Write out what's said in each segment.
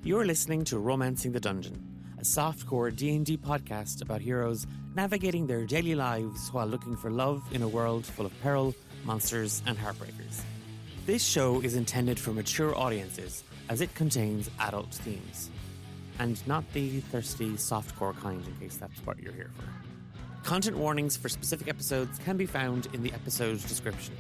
You're listening to Romancing the Dungeon, a softcore D&D podcast about heroes navigating their daily lives while looking for love in a world full of peril, monsters, and heartbreakers. This show is intended for mature audiences as it contains adult themes. And not the thirsty softcore kind, in case that's what you're here for. Content warnings for specific episodes can be found in the episode description.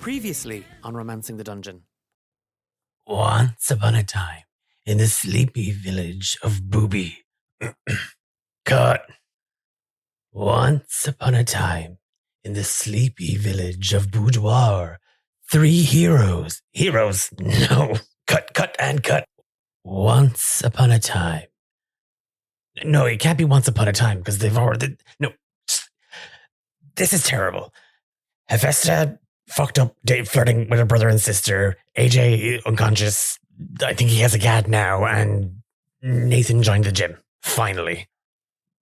Previously on Romancing the Dungeon. Once upon a time, in the sleepy village of Booby. Cut. Once upon a time, in the sleepy village of Boudoir, 3 heroes. Heroes? No. Cut, and cut. Once upon a time. No, it can't be once upon a time, because they've already... No. This is terrible. Hephaesta fucked up Dave flirting with her brother and sister. AJ unconscious. I think he has a cat now, and Nathan joined the gym. Finally.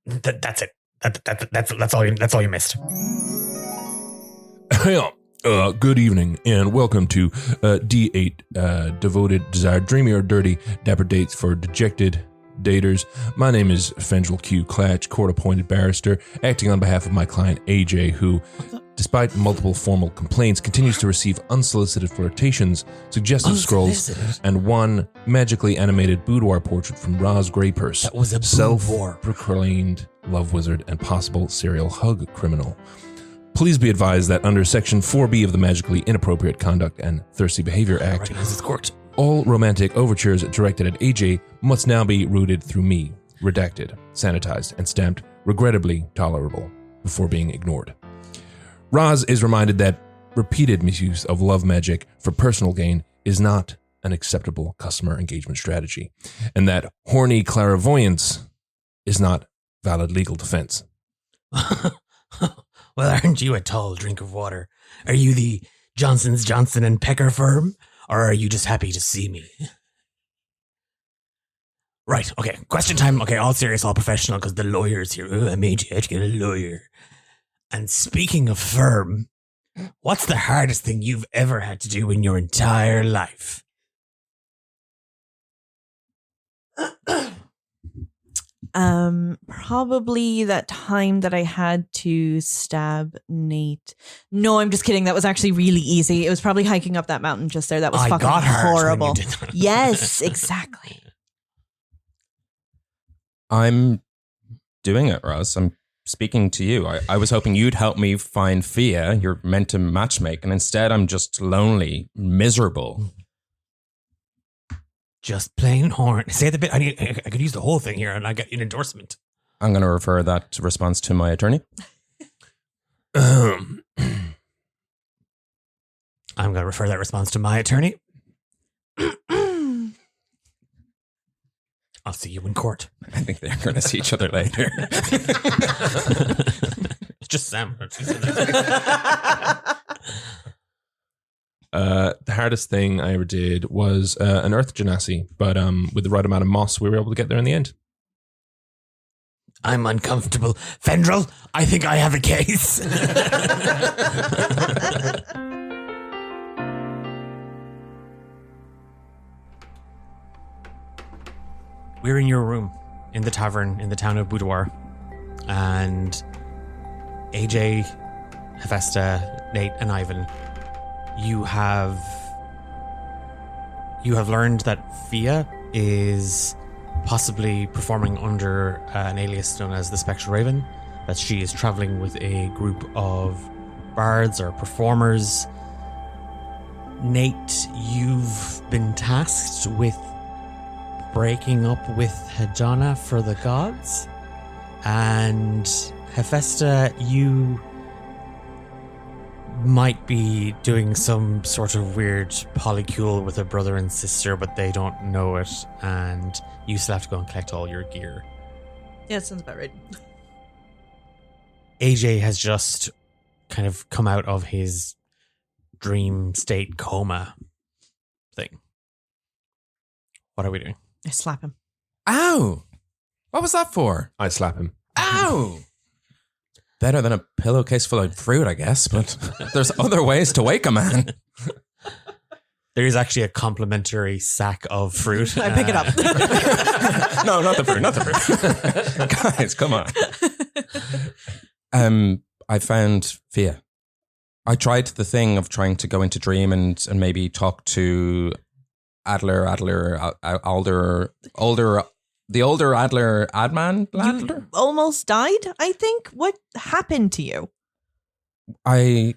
That's it. That's all you missed. Good evening, and welcome to D8, Devoted, Desired, Dreamy or Dirty, Dapper Dates for Dejected Daters. My name is Fendrel Q. Clatch, court-appointed barrister, acting on behalf of my client AJ, who, despite multiple formal complaints, continues to receive unsolicited flirtations, suggestive scrolls, and one magically animated boudoir portrait from Roz Greypurse, That was a self-proclaimed love wizard and possible serial hug criminal. Please be advised that under Section 4B of the Magically Inappropriate Conduct and Thirsty Behavior Act, all romantic overtures directed at AJ must now be routed through me, redacted, sanitized, and stamped regrettably tolerable before being ignored. Roz is reminded that repeated misuse of love magic for personal gain is not an acceptable customer engagement strategy, and that horny clairvoyance is not valid legal defense. Well, aren't you a tall drink of water? Are you the Johnson's Johnson and Pecker firm? Or are you just happy to see me? Right, okay, question time. Okay, all serious, all professional, because the lawyer's here. I made you get a lawyer. And speaking of firm, what's the hardest thing you've ever had to do in your entire life? Probably that time that I had to stab Nate. No, I'm just kidding. That was actually really easy. It was probably hiking up that mountain just there. That was fucking horrible. Yes, exactly. I'm doing it, Roz. I'm speaking to you. I was hoping you'd help me find Fia. You're meant to matchmake, and instead I'm just lonely, miserable. Just plain horn. Say the bit. I could use the whole thing here, and I get an endorsement. I'm going to refer that response to my attorney. I'm going to refer that response to my attorney. I'll see you in court. I think they're going to see each other later. It's just Sam. The hardest thing I ever did was an earth genasi, but with the right amount of moss, we were able to get there in the end. I'm uncomfortable. Fendrel, I think I have a case. We're in your room in the tavern in the town of Boudoir. And AJ, Hephaesta, Nate, and Ivan, you have learned that Fia is possibly performing under an alias known as the Spectral Raven, that she is traveling with a group of bards or performers. Nate, you've been tasked with breaking up with Hedona for the gods. And Hephaesta, you might be doing some sort of weird polycule with a brother and sister, but they don't know it, and you still have to go and collect all your gear. Yeah, sounds about right. AJ has just kind of come out of his dream state coma thing. What are we doing? I slap him. Ow! What was that for? I slap him. Ow! Better than a pillowcase full of fruit, I guess, but there's other ways to wake a man. There is actually a complimentary sack of fruit. I pick it up. No, not the fruit. Guys, come on. I found Fia. I tried the thing of trying to go into dream and maybe talk to Adler, the older Adler, Adman? You almost died, I think. What happened to you? I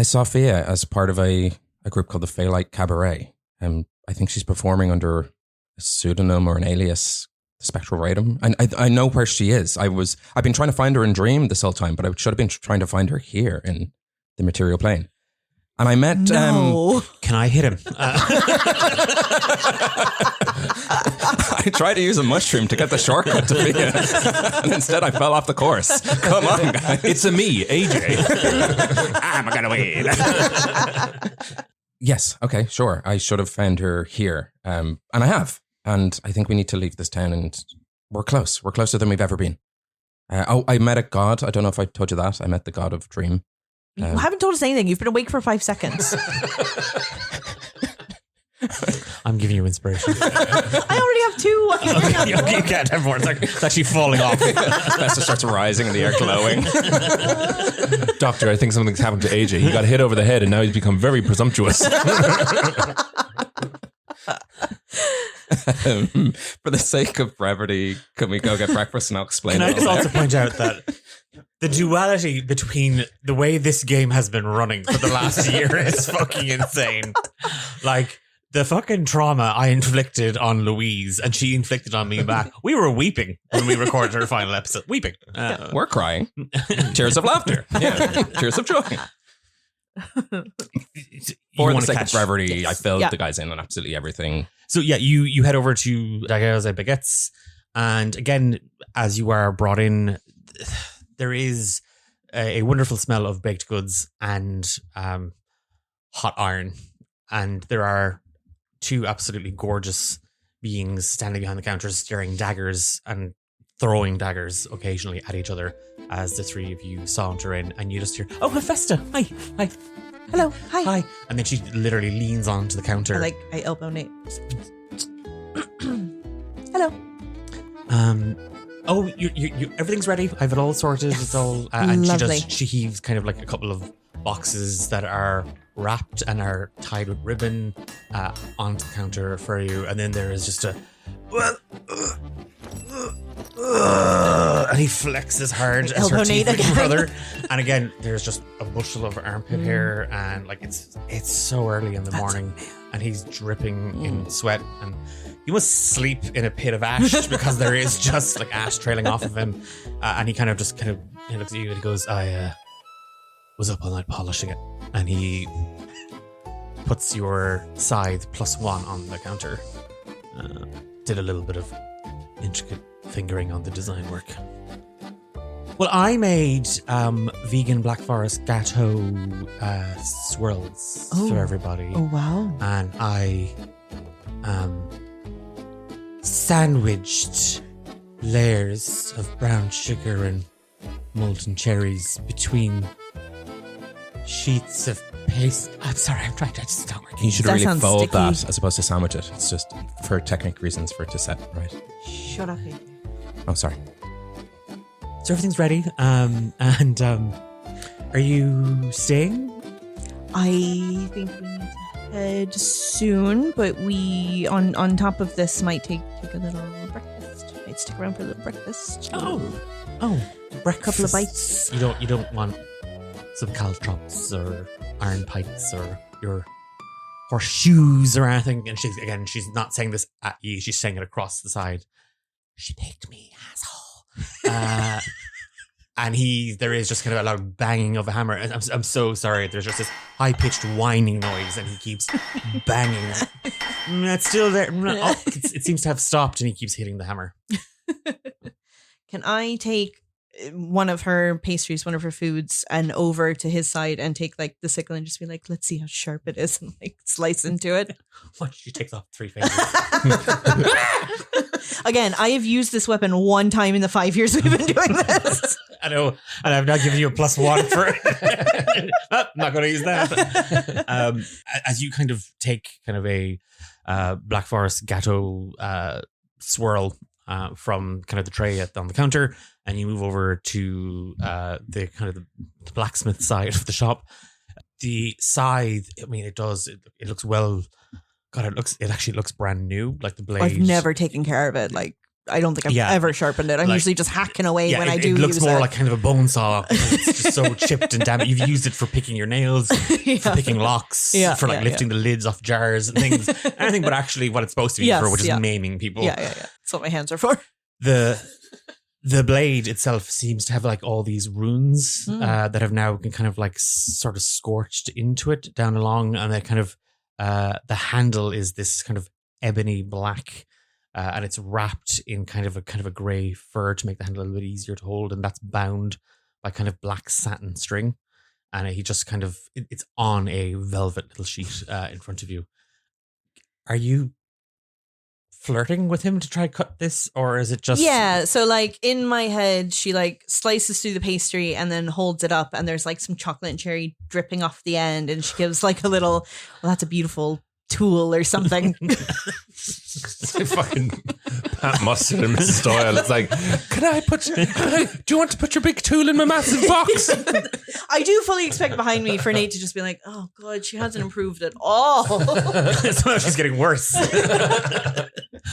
saw Fia as part of a group called the Phalite Cabaret. I think she's performing under a pseudonym or an alias, the Spectral Radom. And I know where she is. I've been trying to find her in Dream this whole time, but I should have been trying to find her here in the material plane. And I met... No. Can I hit him? I tried to use a mushroom to get the shortcut to Fia, and instead I fell off the course. Come on, guys. It's a me, AJ. I'm gonna win. Yes, okay, sure. I should have found her here. And I have. And I think we need to leave this town, and we're close. We're closer than we've ever been. I met a god. I don't know if I told you that. I met the god of Dream. You haven't told us anything. You've been awake for 5 seconds. I'm giving you inspiration. I already have 2. You can't have more. It's actually falling off. Hephaesta starts rising in the air, glowing. Doctor, I think something's happened to AJ. He got hit over the head and now he's become very presumptuous. For the sake of brevity, can we go get breakfast and I'll explain Can it I just all also there? point out that the duality between the way this game has been running for the last year is fucking insane. Like, the fucking trauma I inflicted on Louise and she inflicted on me back. We were weeping when we recorded her final episode. Weeping. We're crying. Tears of laughter. Yeah. Tears of joy. For the sake of brevity, I filled the guys in on absolutely everything. So yeah, you head over to Daguerre's et Baguettes, and again, as you are brought in, there is a wonderful smell of baked goods and hot iron, and there are 2 absolutely gorgeous beings standing behind the counters, staring daggers and throwing daggers occasionally at each other as the 3 of you saunter in, and you just hear, "Oh, Hephaesta, hi, Hello, hi. hi," and then she literally leans onto the counter. I elbow Nate. Hello. Oh, you everything's ready. I've it all sorted. Yes. It's all, and Lovely. she heaves kind of like a couple of boxes that are wrapped and are tied with ribbon onto the counter for you, and then there is just a and he flexes hard as her teeth with brother, and again there's just a bushel of armpit hair, and like it's so early in the morning, and he's dripping in sweat, and you must sleep in a pit of ash because there is just like ash trailing off of him, and he looks at you and he goes, "I was up all night polishing it," and he puts your scythe +1 on the counter. Did a little bit of intricate fingering on the design work. Well, I made vegan Black Forest Gateau swirls for everybody. Oh, wow. And I sandwiched layers of brown sugar and molten cherries between sheets of paste. I'm sorry, I'm trying to just not working. You should That really sounds fold sticky. that as opposed to sandwich it. It's just for technical reasons for it to set right. Shut up, AJ. Oh, sorry. So everything's ready. Are you staying? I think we need to head soon, but we on top of this might take a little breakfast. Might stick around for a little breakfast. Breakfast. Couple of bites. You don't want some caltrops or iron pikes or your horseshoes or anything. And she's not saying this at you. She's saying it across the side. She picked me, asshole. And there is just kind of a loud banging of a hammer. And I'm so sorry. There's just this high-pitched whining noise, and he keeps banging. It's still there. Oh, it seems to have stopped, and he keeps hitting the hammer. Can I take one of her pastries, one of her foods, and over to his side and take like the sickle and just be like, let's see how sharp it is, and like slice into it? What? She takes off 3 fingers. I Again, I have used this weapon one time in the 5 years we've been doing this. I know, and I've not given you a +1 for it. I'm not going to use that. As you kind of take kind of a Black Forest Gatto swirl from kind of the tray on the counter, and you move over to the kind of the blacksmith side of the shop. The scythe, I mean, it looks well. God, it actually looks brand new. Like the blade. I've never taken care of it. Like, I don't think I've ever sharpened it. I'm usually just hacking away when I do use it. It looks more like kind of a bone saw. It's just so chipped and damaged. You've used it for picking your nails, for picking locks, for like lifting the lids off jars and things. Anything but actually what it's supposed to be for, which is maiming people. Yeah. That's what my hands are for. The blade itself seems to have like all these runes that have now been kind of like sort of scorched into it down along, and they kind of the handle is this kind of ebony black. And it's wrapped in kind of a grey fur to make the handle a little bit easier to hold, and that's bound by kind of black satin string. And he just kind of it's on a velvet little sheet in front of you. Are you flirting with him to try cut this, or is it just so like in my head she like slices through the pastry and then holds it up, and there's like some chocolate and cherry dripping off the end, and she gives like a little, well, that's a beautiful tool or something. Fucking Pat Mustard and Mrs. Doyle. It's like, do you want to put your big tool in my massive box? I do fully expect behind me for Nate to just be like, oh God, she hasn't improved at all. Somehow she's getting worse.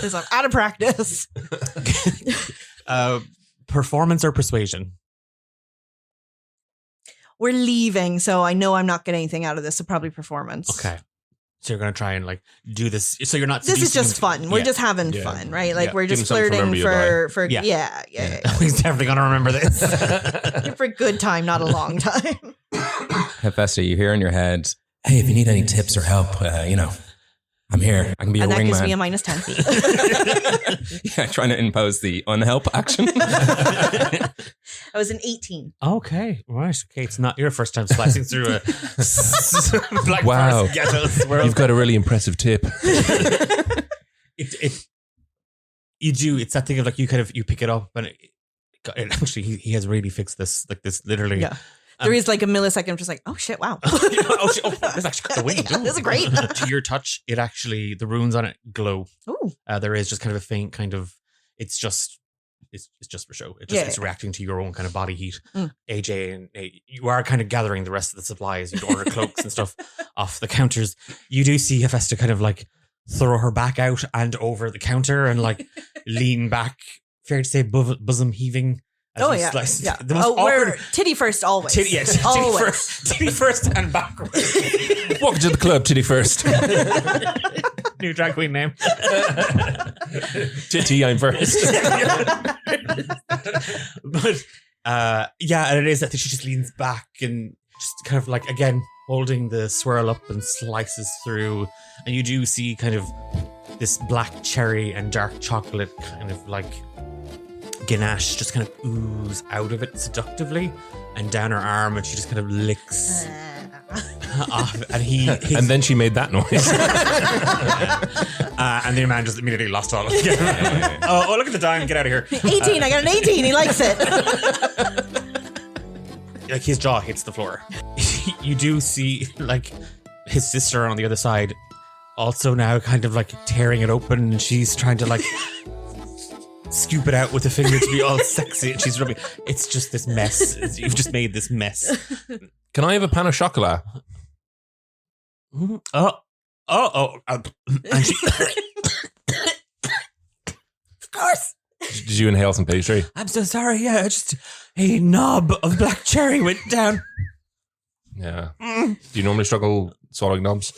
It's like, out of practice. Performance or persuasion? We're leaving, so I know I'm not getting anything out of this, so probably performance. Okay. So you're going to try and like do this. So you're not. This is just fun. We're just having fun, right? Like we're just flirting for yeah. He's definitely going to remember this. For a good time, not a long time. Hephaesta, you hear in your head, hey, if you need any tips or help, I'm here. I can be your wingman. And that gives me a -10. Yeah, trying to impose the unhelp action. I was an 18. Okay, right. Okay, it's not your first time slicing through a Black Wow. Forest Ghetto swirl. You've got a really impressive tip. You do. It's that thing of like you pick it up and it actually he has really fixed this, like this literally. Yeah. There is like a millisecond of just like, oh shit, wow. This actually got the wind. Yeah, this is great. To your touch, it actually, the runes on it glow. Ooh. There is just kind of a faint kind of, it's just for show. It's reacting to your own kind of body heat. AJ, and you are kind of gathering the rest of the supplies. You'd order cloaks and stuff off the counters. You do see Hephaesta kind of like throw her back out and over the counter and like lean back, fair to say bosom heaving. Yeah. The most we're titty first always. Titty first and backwards. Welcome to the club, titty first. New drag queen name. Titty, I'm first. But and it is. I think she just leans back and just kind of like again holding the swirl up and slices through, and you do see kind of this black cherry and dark chocolate kind of like ganache just kind of ooze out of it seductively and down her arm, and she just kind of licks off, and and then she made that noise. And the man just immediately lost all of it. Oh, look at the time, get out of here. 18, I got an 18, he likes it. Like his jaw hits the floor. You do see like his sister on the other side also now kind of like tearing it open, and she's trying to like scoop it out with a finger to be all sexy, and she's rubbing. It's just this mess. You've just made this mess. Can I have a pan of chocolat? And she, of course. Did you inhale some pastry? I'm so sorry. Yeah, just a knob of black cherry went down. Yeah. Do you normally struggle swallowing knobs?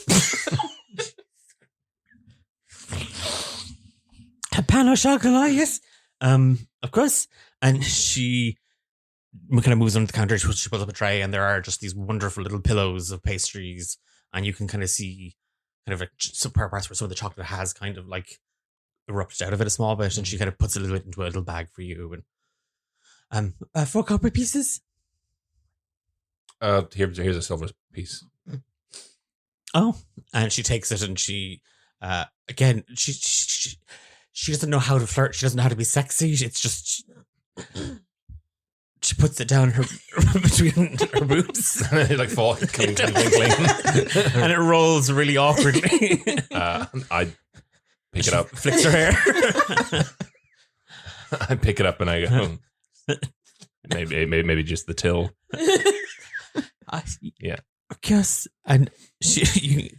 A pan of chocolat, yes. Of course. And she kind of moves under the counter. She pulls up a tray, and there are just these wonderful little pillows of pastries, and you can kind of see kind of some parts where some of the chocolate has kind of like erupted out of it a small bit, and she kind of puts a little bit into a little bag for you. And 4 copper pieces. Here's a silver piece. Oh, and she takes it, and she again she doesn't know how to flirt. She doesn't know how to be sexy. It's just she puts it down her between her boobs, and it like falls, clink, and it rolls really awkwardly. I pick it up, flicks her hair. I pick it up and I go, maybe just the till. Yeah. Yes, and she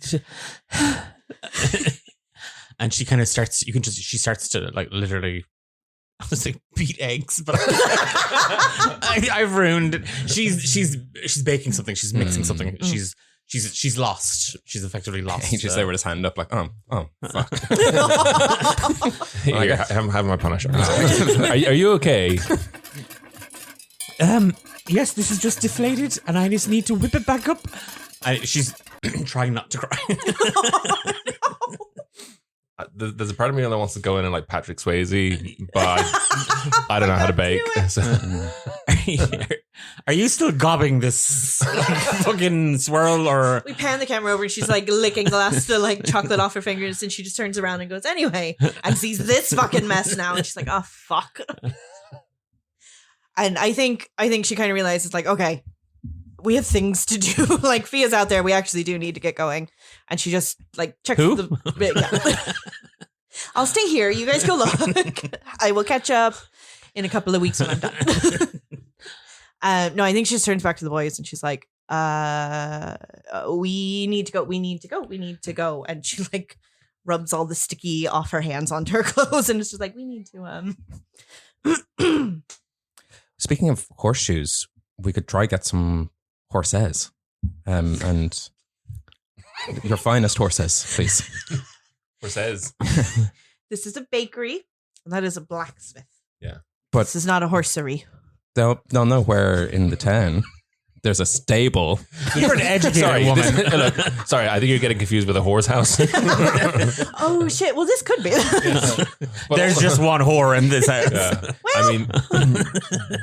and she kind of starts. She starts to like literally. I was like beat eggs, but I've ruined it. She's baking something. She's mixing something. She's lost. She's effectively lost. He just there with his hand up, like, oh, fuck. Here, have my punisher. Are you okay? Yes, this is just deflated, and I just need to whip it back up. She's trying not to cry. There's a part of me that wants to go in and like Patrick Swayze, but I don't know how to bake. So. Are you still gobbing this fucking swirl? Or we pan the camera over and she's like licking the like chocolate off her fingers, and she just turns around and goes, anyway, and sees this fucking mess now, and she's like, oh fuck. And I think she kind of realizes, like, okay, we have things to do. Like, Fia's out there. We actually do need to get going. And she just like checks the. I'll stay here. You guys go look. I will catch up in a couple of weeks when I'm done. No, I think she just turns back to the boys and she's like, we need to go. We need to go. We need to go. And she like rubs all the sticky off her hands onto her clothes and it's just like, we need to. Speaking of horseshoes, we could try get some horses. And your finest horses, please. Horses. This is a bakery, and that is a blacksmith. Yeah. But this is not a horsery. They'll know where in the town there's a stable. You're an educated woman. Sorry, I think you're getting confused with a horse house. Oh shit! Well, this could be. There's just one whore in this house. Yeah. Well. I mean,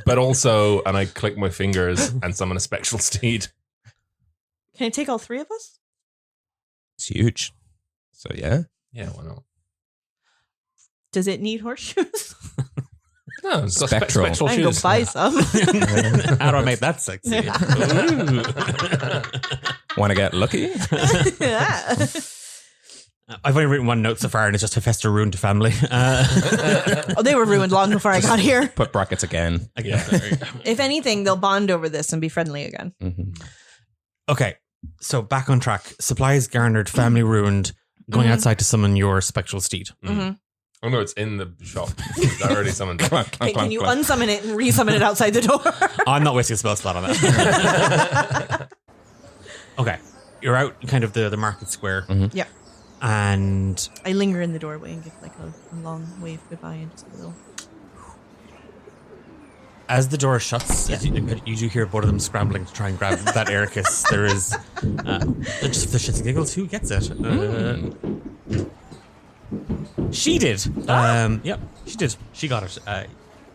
but also, and I click my fingers and summon a spectral steed. Can I take all three of us? It's huge. So yeah. Yeah, why not? Does it need horseshoes? No, it's got Spectral. spectral I can go shoes. buy some. How do I make that sexy? Want to get lucky? Yeah. I've only written one note so far, and it's just Hephaesta ruined the family. Oh, they were ruined long before I got here. Put brackets again. Yeah. If anything, they'll bond over this and be friendly again. Mm-hmm. Okay, so back on track. Supplies garnered, family ruined. Going outside to summon your spectral steed. Mm-hmm. Oh no, it's in the shop. I already summoned it. Okay, can you unsummon it and resummon it outside the door? I'm not wasting a spell slot on that. Okay, you're out kind of the market square. Mm-hmm. Yeah. And I linger in the doorway and give like a long wave goodbye and just a little. as the door shuts, you do hear both of them scrambling to try and grab that Ericus. There is just for the shits and giggles, who gets it? She did. Yep, she did. She got it.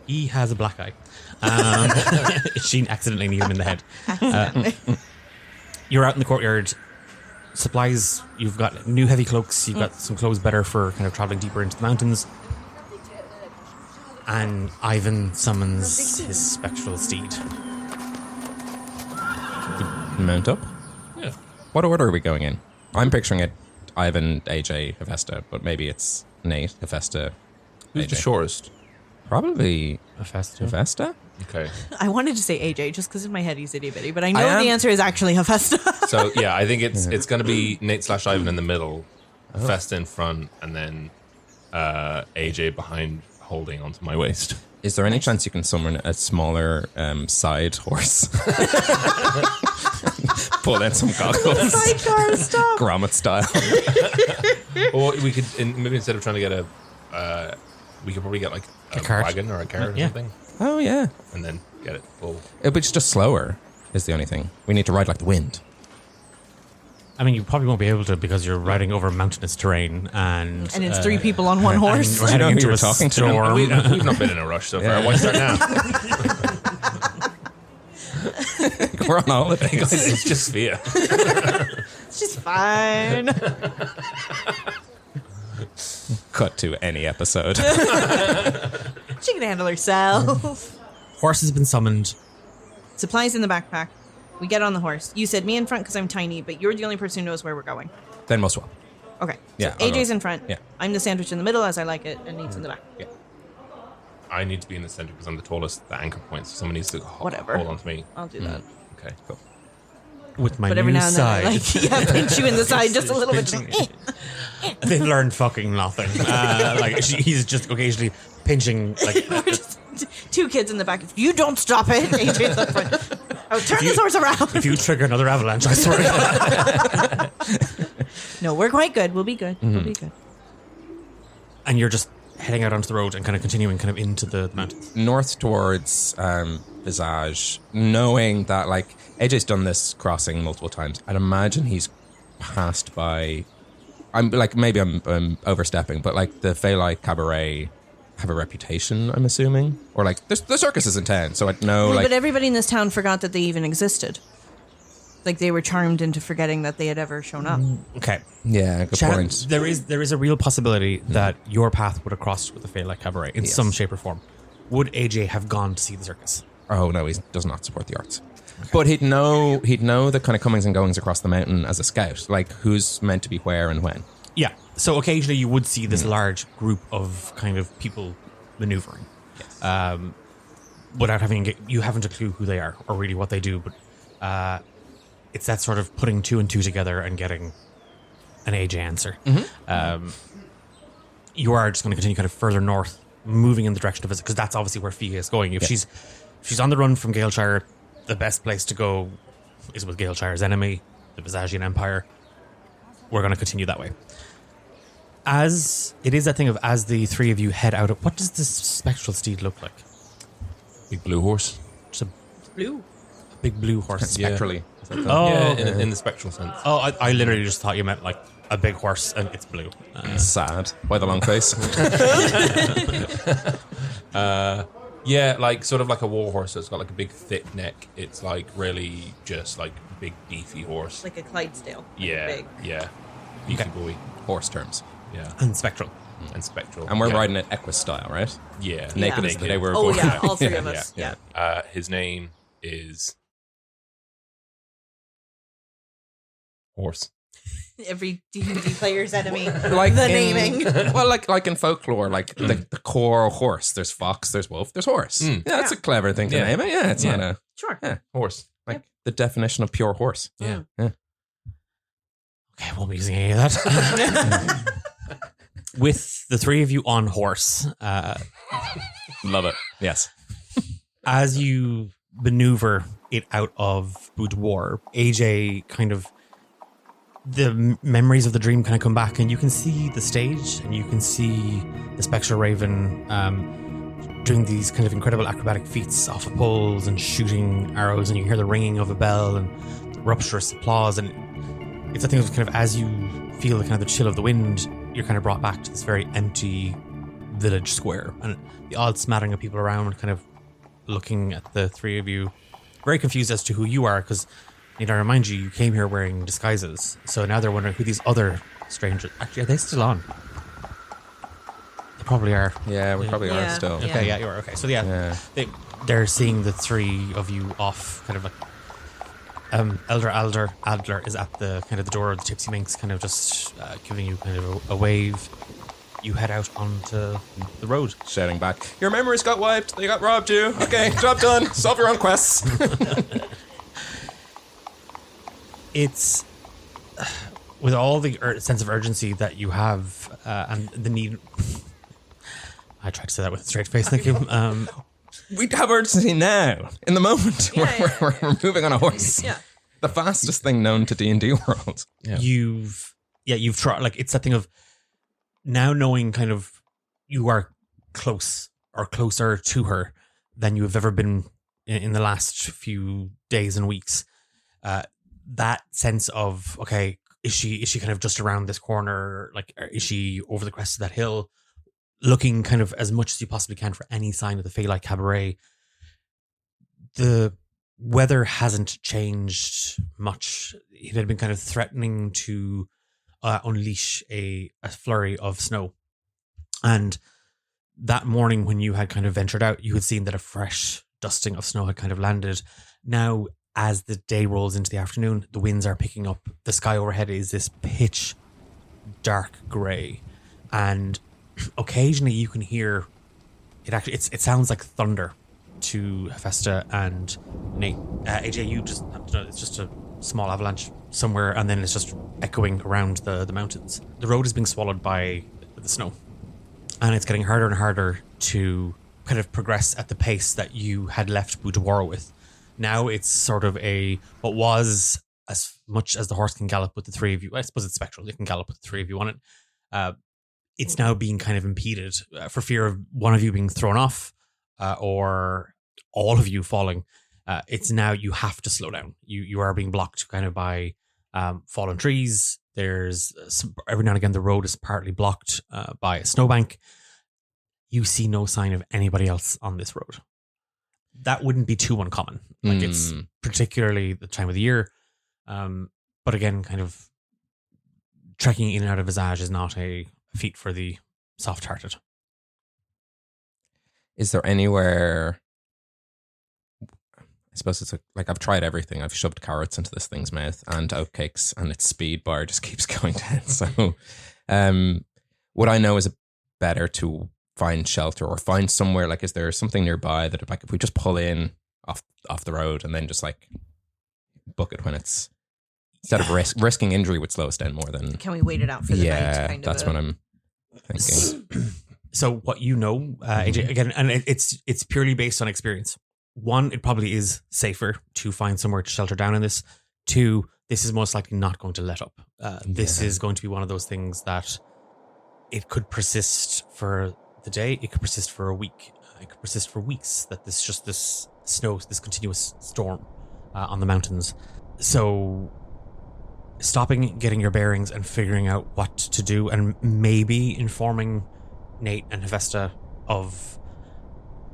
He has a black eye. She accidentally knew him in the head. You're out in the courtyard. Supplies, you've got new heavy cloaks. You've got some clothes better for kind of traveling deeper into the mountains. And Ivan summons his spectral steed. Mount up? Yeah. What order are we going in? I'm picturing it Ivan, AJ, Hephaesta, but maybe it's Nate, Hephaesta, Who's AJ. the shortest? Probably Hephaesta. Hephaesta? Okay. I wanted to say AJ just because in my head he's itty bitty, but I know the answer is actually Hephaesta. So yeah, I think it's going to be Nate / Ivan in the middle, Hephaesta in front, and then AJ behind, holding onto my waist. Is there any chance you can summon a smaller side horse? Pull out some goggles. Sidecar stuff. Grommet style. Or we could, maybe instead of trying to get we could probably get like a cart. wagon or a cart or Yeah. something, Oh, yeah. and then get it full. It's just slower, is the only thing. We need to ride like the wind. I mean, you probably won't be able to because you're riding over mountainous terrain and And it's three people on one horse. and we're heading I know who into you're a talking to. storm. We've not been in a rush so far. Yeah. Why start now? We're on holidays. It's just Fia. It's just fine. cut to any episode. She can handle herself. Horse has been summoned. Supplies in the backpack. We get on the horse. You said me in front because I'm tiny, but you're the only person who knows where we're going. Then most well. Okay. Yeah, So I'll AJ's go. in front. Yeah. I'm the sandwich in the middle as I like it, and Nate's in the back. Yeah. I need to be in the center because I'm the tallest. The anchor point. So someone needs to Whatever. hold on to me. I'll do that. Okay, cool. With my But every new now and then, I side. pinch you in the side just a little bit. They've learned fucking nothing. He's just occasionally pinching. Like, We're just two kids in the back. If you don't stop it, AJ's up front. I'll turn this horse around. if you trigger another avalanche, I swear to God. No, we're quite good. We'll be good. We'll be good. And you're just heading out onto the road and kind of continuing kind of into the mountains. North towards Visage, knowing that like AJ's done this crossing multiple times. I'd imagine he's passed by. I'm like maybe I'm overstepping, but like the Phalite Cabaret have a reputation. I'm assuming, or like the circus is in town, so I'd know. Like, But everybody in this town forgot that they even existed. Like they were charmed into forgetting that they had ever shown up. Okay. yeah, good point. There is a real possibility that your path would have crossed with the Phalite Cabaret in some shape or form. Would AJ have gone to see the circus? Oh no, he does not support the arts. But he'd know the kind of comings and goings across the mountain as a scout, like who's meant to be where and when. Yeah. So occasionally you would see this large group of kind of people maneuvering, without you haven't a clue who they are or really what they do. But it's that sort of putting two and two together and getting an AJ answer. You are just going to continue kind of further north, moving in the direction of it, because that's obviously where Fia is going. If she's on the run from Galeshire, the best place to go is with Galeshire's enemy, the Visagian Empire. We're going to continue that way. As it is that thing of as the three of you head out, what does this spectral steed look like? Big blue horse. Just a Blue. big blue horse. Spectrally. Oh, Yeah, okay. in the spectral sense. Oh, I literally just thought you meant like a big horse and it's blue. Sad. Why the long face? Yeah, like sort of like a war horse. So it's got like a big thick neck. It's like really just like a big beefy horse. Like a Clydesdale. Yeah, Big. yeah. Beefy Okay. boy. Horse terms. Yeah. And spectral. And spectral. And we're yeah. rid it Equus style, right? Yeah. Naked Yeah. as the day we were Oh born. yeah, all three of Yeah, us. Yeah. His name is Horse. Every D&D player's enemy. Like the in- naming. Well, like in folklore, like the core horse. There's fox, there's wolf, there's horse. Yeah, that's a clever thing to Yeah. name it. Yeah, it's Yeah. not a Sure. Horse. like the definition of pure horse. Yeah. Okay, I won't be using any of that. With the three of you on horse, Love it. Yes. as you maneuver it out of Boudoir, AJ kind of the memories of the dream kind of come back, and you can see the stage, and you can see the spectral raven doing these kind of incredible acrobatic feats off of poles and shooting arrows, and you hear the ringing of a bell and rapturous applause, and it's a thing of kind of as you feel the kind of the chill of the wind, you're kind of brought back to this very empty village square, and the odd smattering of people around, kind of looking at the three of you, very confused as to who you are, because need I remind you, you came here wearing disguises, so now they're wondering who these other strangers. Actually, are they still on? They probably are. Yeah, we probably Yeah. are still. Yeah. Okay, yeah, you are. Okay, so yeah. Yeah. They're seeing the three of you off, kind of like Elder Adler is at the kind of the door of the Tipsy Minx, kind of just giving you kind of a wave. You head out onto the road. Shouting back, your memories got wiped. They got robbed you. Okay, job done. Solve your own quests. It's with all the sense of urgency that you have and the need. I tried to say that with a straight face. Thank you. We have urgency now, in the moment. Yeah, We're moving on a horse. Yeah. The fastest thing known to D&D world. You've tried. Like it's that thing of now knowing kind of you are close or closer to her than you have ever been in the last few days and weeks. That sense of, okay, is she kind of just around this corner? Like, is she over the crest of that hill? Looking kind of as much as you possibly can for any sign of the Phalite Cabaret. The weather hasn't changed much. It had been kind of threatening to unleash a flurry of snow And that morning when you had kind of ventured out, you had seen that a fresh dusting of snow had kind of landed. Now, as the day rolls into the afternoon, the winds are picking up. The sky overhead is this pitch dark grey. And occasionally you can hear it. Actually, it sounds like thunder to Hephaesta and Nate. AJ, you just have to know it's just a small avalanche somewhere, and then it's just echoing around the mountains. The road is being swallowed by the snow, and it's getting harder and harder to kind of progress at the pace that you had left Boudoir with. Now it's sort of what was as much as the horse can gallop with the three of you. I suppose it's spectral. It can gallop with the three of you on it. It's now being kind of impeded for fear of one of you being thrown off or all of you falling. It's now you have to slow down. You are being blocked kind of by fallen trees. There's every now and again the road is partly blocked by a snowbank. You see no sign of anybody else on this road. That wouldn't be too uncommon. Like it's particularly the time of the year. But again, kind of trekking in and out of Visage is not a feat for the soft-hearted. Is there anywhere? I suppose it's like I've tried everything. I've shoved carrots into this thing's mouth and oatcakes, and its speed bar just keeps going down. So, what I know is better to find shelter or find somewhere. Like, is there something nearby that, like, if we just pull in off the road and then just like book it when it's instead of risking injury would slow us down more than. Can we wait it out for the night? Yeah, that's what I'm thinking. So what you know, AJ, again, and it's purely based on experience. One, it probably is safer to find somewhere to shelter down in this. Two, this is most likely not going to let up. This is going to be one of those things that it could persist for the day. It could persist for a week. It could persist for weeks. That this snow, this continuous storm on the mountains. So stopping, getting your bearings and figuring out what to do, and maybe informing Nate and Hephaesta of,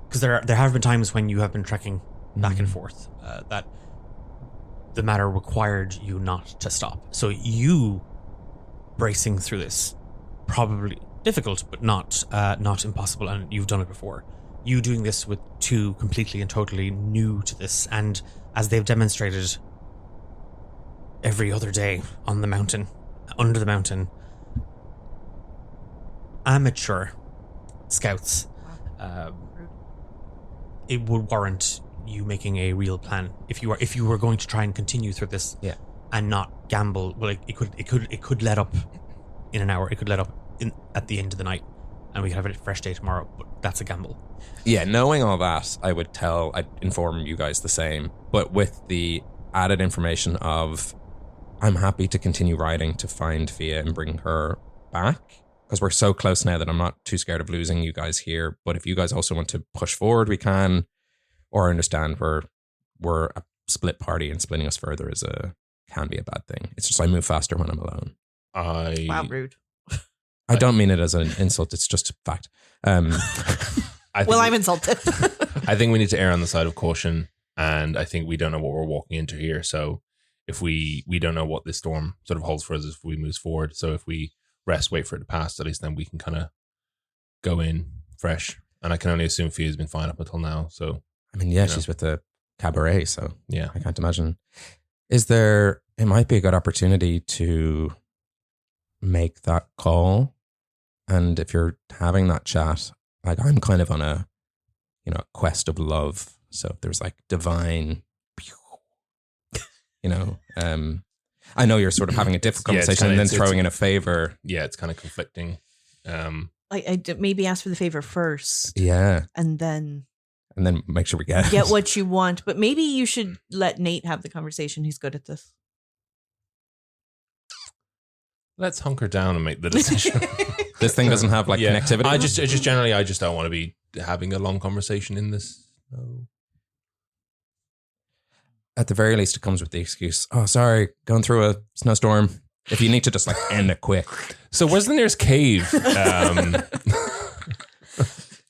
because there have been times when you have been trekking back and forth that the matter required you not to stop. So you bracing through this, probably difficult, but not impossible, and you've done it before. You doing this with two completely and totally new to this, and as they've demonstrated every other day on the mountain, under the mountain, amateur scouts, it would warrant you making a real plan if you were going to try and continue through this, and not gamble. Well, it could let up in an hour. It could let up at the end of the night, and we could have a fresh day tomorrow. But that's a gamble. Yeah, knowing all that, I'd inform you guys the same, but with the added information of, I'm happy to continue riding to find Fia and bring her back, because we're so close now that I'm not too scared of losing you guys here. But if you guys also want to push forward, we can, or understand we're a split party, and splitting us further can be a bad thing. It's just I move faster when I'm alone. Wow, rude. I don't mean it as an insult. It's just a fact. I'm insulted. I think we need to err on the side of caution, and I think we don't know what we're walking into here. So if we don't know what this storm sort of holds for us if we move forward. So if we rest, wait for it to pass, at least then we can kind of go in fresh. And I can only assume Fia's been fine up until now. So I mean, she's with the cabaret, so yeah, I can't imagine. It might be a good opportunity to make that call. And if you're having that chat, like, I'm kind of on a quest of love. So if there's like divine, I know you're sort of having a difficult conversation and then throwing in a favor. Yeah, it's kind of conflicting. I maybe ask for the favor first. Yeah. And then make sure we get what you want. But maybe you should let Nate have the conversation. He's good at this. Let's hunker down and make the decision. This thing doesn't have connectivity. I just generally, I just don't want to be having a long conversation in this. No. At the very least, it comes with the excuse, oh, sorry, going through a snowstorm. If you need to just end it quick. So where's the nearest cave?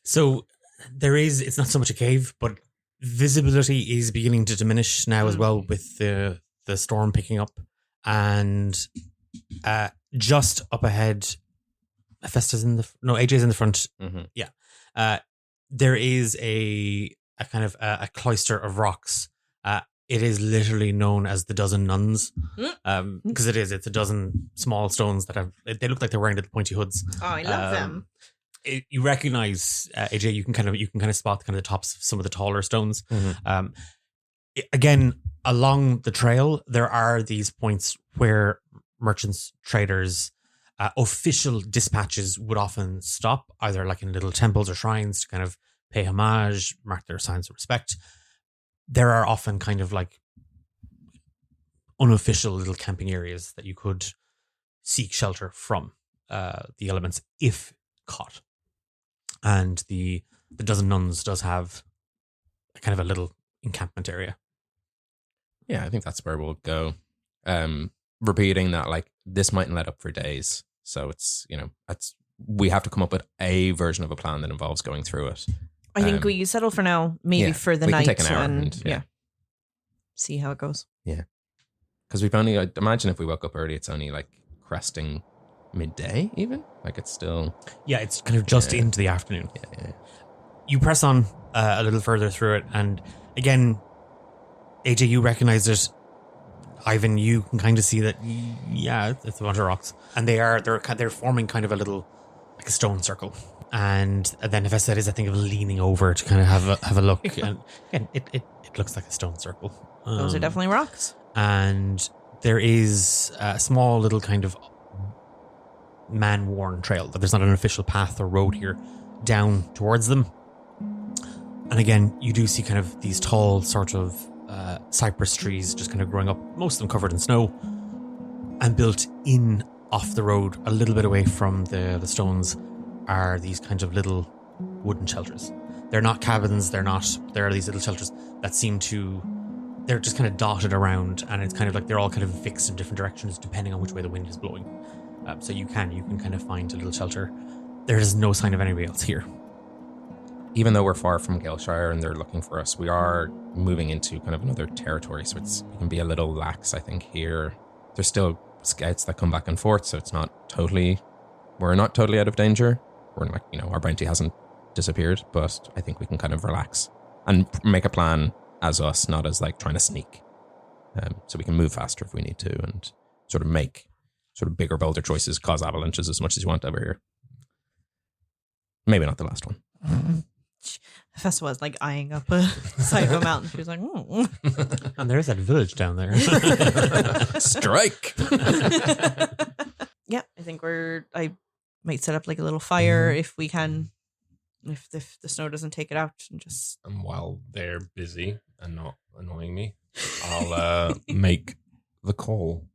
So it's not so much a cave, but visibility is beginning to diminish now as well, with the storm picking up. And just up ahead, Hephaesta's AJ's in the front. Mm-hmm. Yeah. There is a kind of a cloister of rocks. It is literally known as the Dozen Nuns, because it's a dozen small stones that they look like they're wearing little pointy hoods. Oh, I love them. You recognize AJ. You can kind of spot kind of the tops of some of the taller stones. Mm-hmm. Again, along the trail, there are these points where merchants, traders, official dispatches would often stop, either like in little temples or shrines to kind of pay homage, mark their signs of respect. There are often kind of like unofficial little camping areas that you could seek shelter from the elements if caught. And the Dozen Nuns does have a kind of a little encampment area. Yeah, I think that's where we'll go. Repeating that, like, this mightn't let up for days. So it's, we have to come up with a version of a plan that involves going through it. I think we settle for now, maybe for the night. We can take an hour and see how it goes. Yeah. Because I'd imagine if we woke up early, it's only like cresting midday even. Like it's still... Yeah, it's kind of just into the afternoon. Yeah. You press on a little further through it, and again, AJ, you recognize it. Ivan, you can kind of see that, it's a bunch of rocks. And they're forming kind of a little, like a stone circle. And then Hephaesta is, I think, leaning over to kind of have a look. And again, it looks like a stone circle. Those are definitely rocks. And there is a small little kind of man-worn trail. There's not an official path or road here down towards them. And again, you do see kind of these tall sort of cypress trees just kind of growing up, most of them covered in snow, and built in off the road a little bit away from the stones are these kinds of little wooden shelters. They're not cabins, there are these little shelters that they're just kind of dotted around, and it's kind of like they're all kind of fixed in different directions depending on which way the wind is blowing. So you can kind of find a little shelter. There is no sign of anybody else here. Even though we're far from Galeshire and they're looking for us, we are moving into kind of another territory, so we can be a little lax, I think, here. There's still scouts that come back and forth, so we're not totally out of danger. We're like, our bounty hasn't disappeared, but I think we can kind of relax and make a plan as us, not as like trying to sneak. So we can move faster if we need to and sort of make sort of bigger, bolder choices, cause avalanches as much as you want over here. Maybe not the last one. Mm-hmm. Hephaesta was like eyeing up a side of a mountain. She was like, And there's that village down there. Strike. Yeah, I think I might set up like a little fire if we can, if the snow doesn't take it out, and while they're busy and not annoying me, I'll make the call.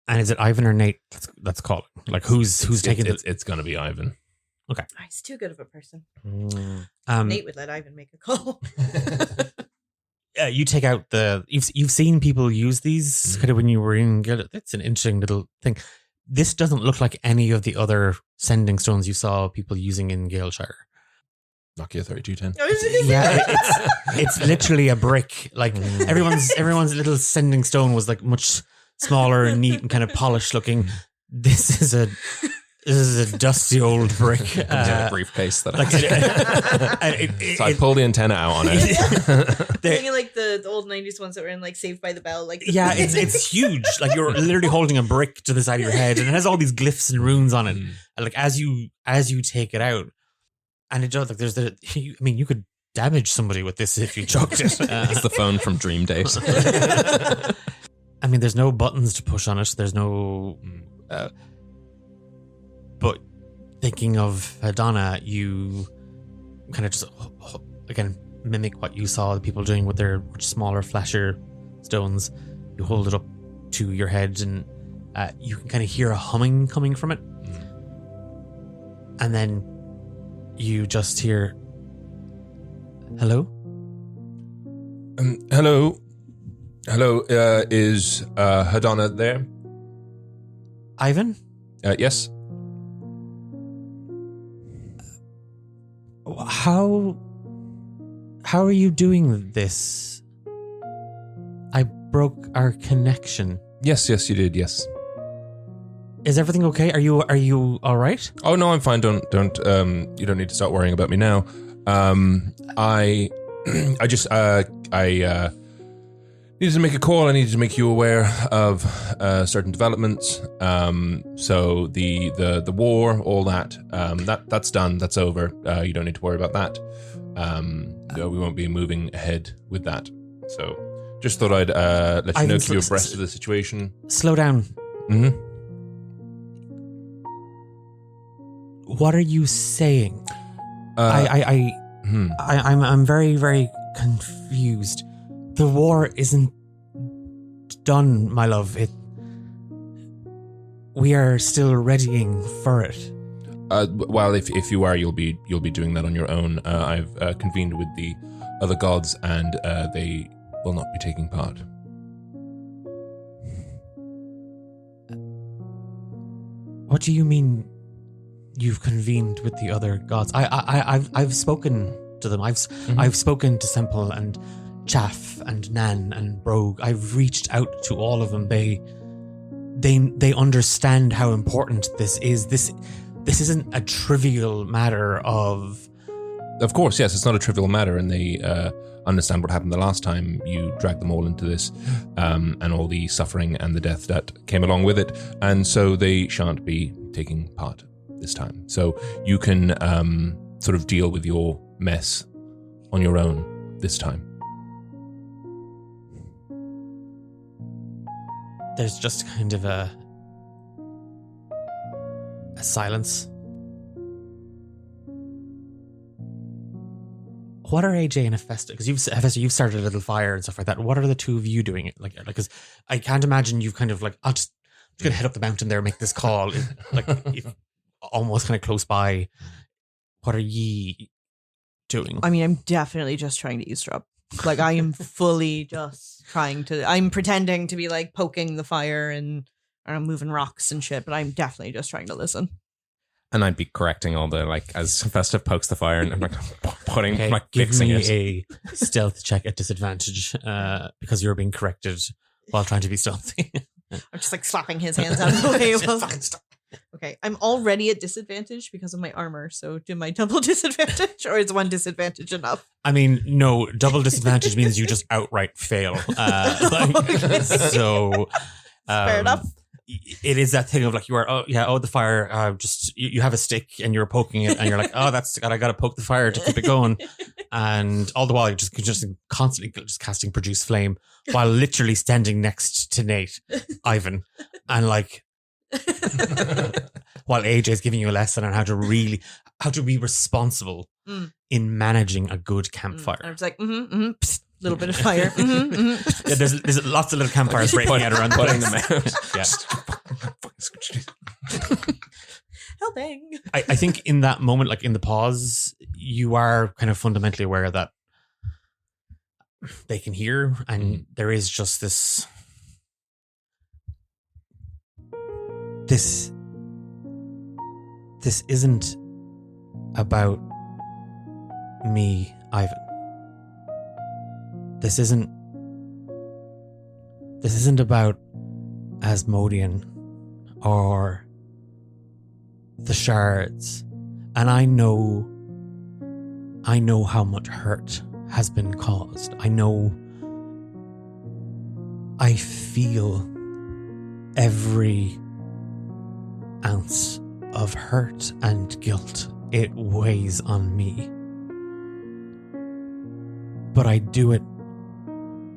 And is it Ivan or Nate that's calling? Like who's taking it? It's going to be Ivan. Okay. He's too good of a person. Nate would let Ivan make a call. You take out you've seen people use these kind of when you were in Gallop. That's an interesting little thing. This doesn't look like any of the other sending stones you saw people using in Galeshire. Nokia 3210. Yeah, it's literally a brick. Like everyone's little sending stone was like much smaller and neat and kind of polished looking. This is a dusty old brick. In a briefcase that so I pull the antenna out on it. Thinking like the old 90s ones that were in like Saved by the Bell. Like it's huge. Like you're literally holding a brick to the side of your head, and it has all these glyphs and runes on it. And like as you take it out, and it does like there's you could damage somebody with this if you chucked it. It's the phone from Dream Days. There's no buttons to push on it. There's no. But thinking of Hedona, you kind of just, again, mimic what you saw the people doing with their much smaller, flashier stones. You hold it up to your head and you can kind of hear a humming coming from it. And then you just hear, hello? Hello? Hello, is Hedona there? Ivan? Yes. How are you doing this? I broke our connection. Yes, you did, yes. Is everything okay? Are you all right? Oh no, I'm fine. Don't you don't need to start worrying about me now. I needed to make a call. I needed to make you aware of certain developments. So the war, all that, that's done. That's over. You don't need to worry about that. No, we won't be moving ahead with that. So just thought I'd let you know, keep you abreast of the situation. Slow down. Mm-hmm. What are you saying? I'm very, very confused. The war isn't done, my love. We are still readying for it. Well, if you are, you'll be doing that on your own. I've convened with the other gods, and they will not be taking part. What do you mean? You've convened with the other gods? I've spoken to them. I've spoken to Semple and Chaff and Nan and Brogue. I've reached out to all of them. They understand how important this is. This isn't a trivial matter of... Of course, yes, it's not a trivial matter, and they understand what happened the last time you dragged them all into this, and all the suffering and the death that came along with it, and so they shan't be taking part this time. So you can sort of deal with your mess on your own this time. There's just kind of a silence. What are AJ and Hephaesta? Because you've started a little fire and stuff like that. What are the two of you doing? Like, because I can't imagine you've kind of like, I'm just gonna head up the mountain there and make this call. Like, almost kind of close by. What are ye doing? I mean, I'm definitely just trying to eavesdrop. Like, I am fully just I'm pretending to be like poking the fire and I'm moving rocks and shit, but I'm definitely just trying to listen. And I'd be correcting all the, like, as Festive pokes the fire and I'm like putting, okay, like, give fixing me it. a stealth check at disadvantage because you're being corrected while trying to be stealthy. I'm just like slapping his hands out of the way. Okay, I'm already at disadvantage because of my armor, so do my double disadvantage, or is one disadvantage enough? I mean, no, double disadvantage means you just outright fail. So fair enough. It is that thing of like, you are, the fire, just, you have a stick and you're poking it and you're like, I gotta poke the fire to keep it going. And all the while you're just constantly just casting produce flame while literally standing next to Nate, Ivan, and like, while AJ is giving you a lesson on how to be responsible in managing a good campfire. And I was like, little bit of fire. Yeah, there's lots of little campfires breaking out around putting them out. Yeah. Helping. I think in that moment, like in the pause, you are kind of fundamentally aware that they can hear, and there is just this isn't about me, Ivan. This isn't about Asmodean or the shards. And I know how much hurt has been caused. I feel every ounce of hurt and guilt. It weighs on me. But I do it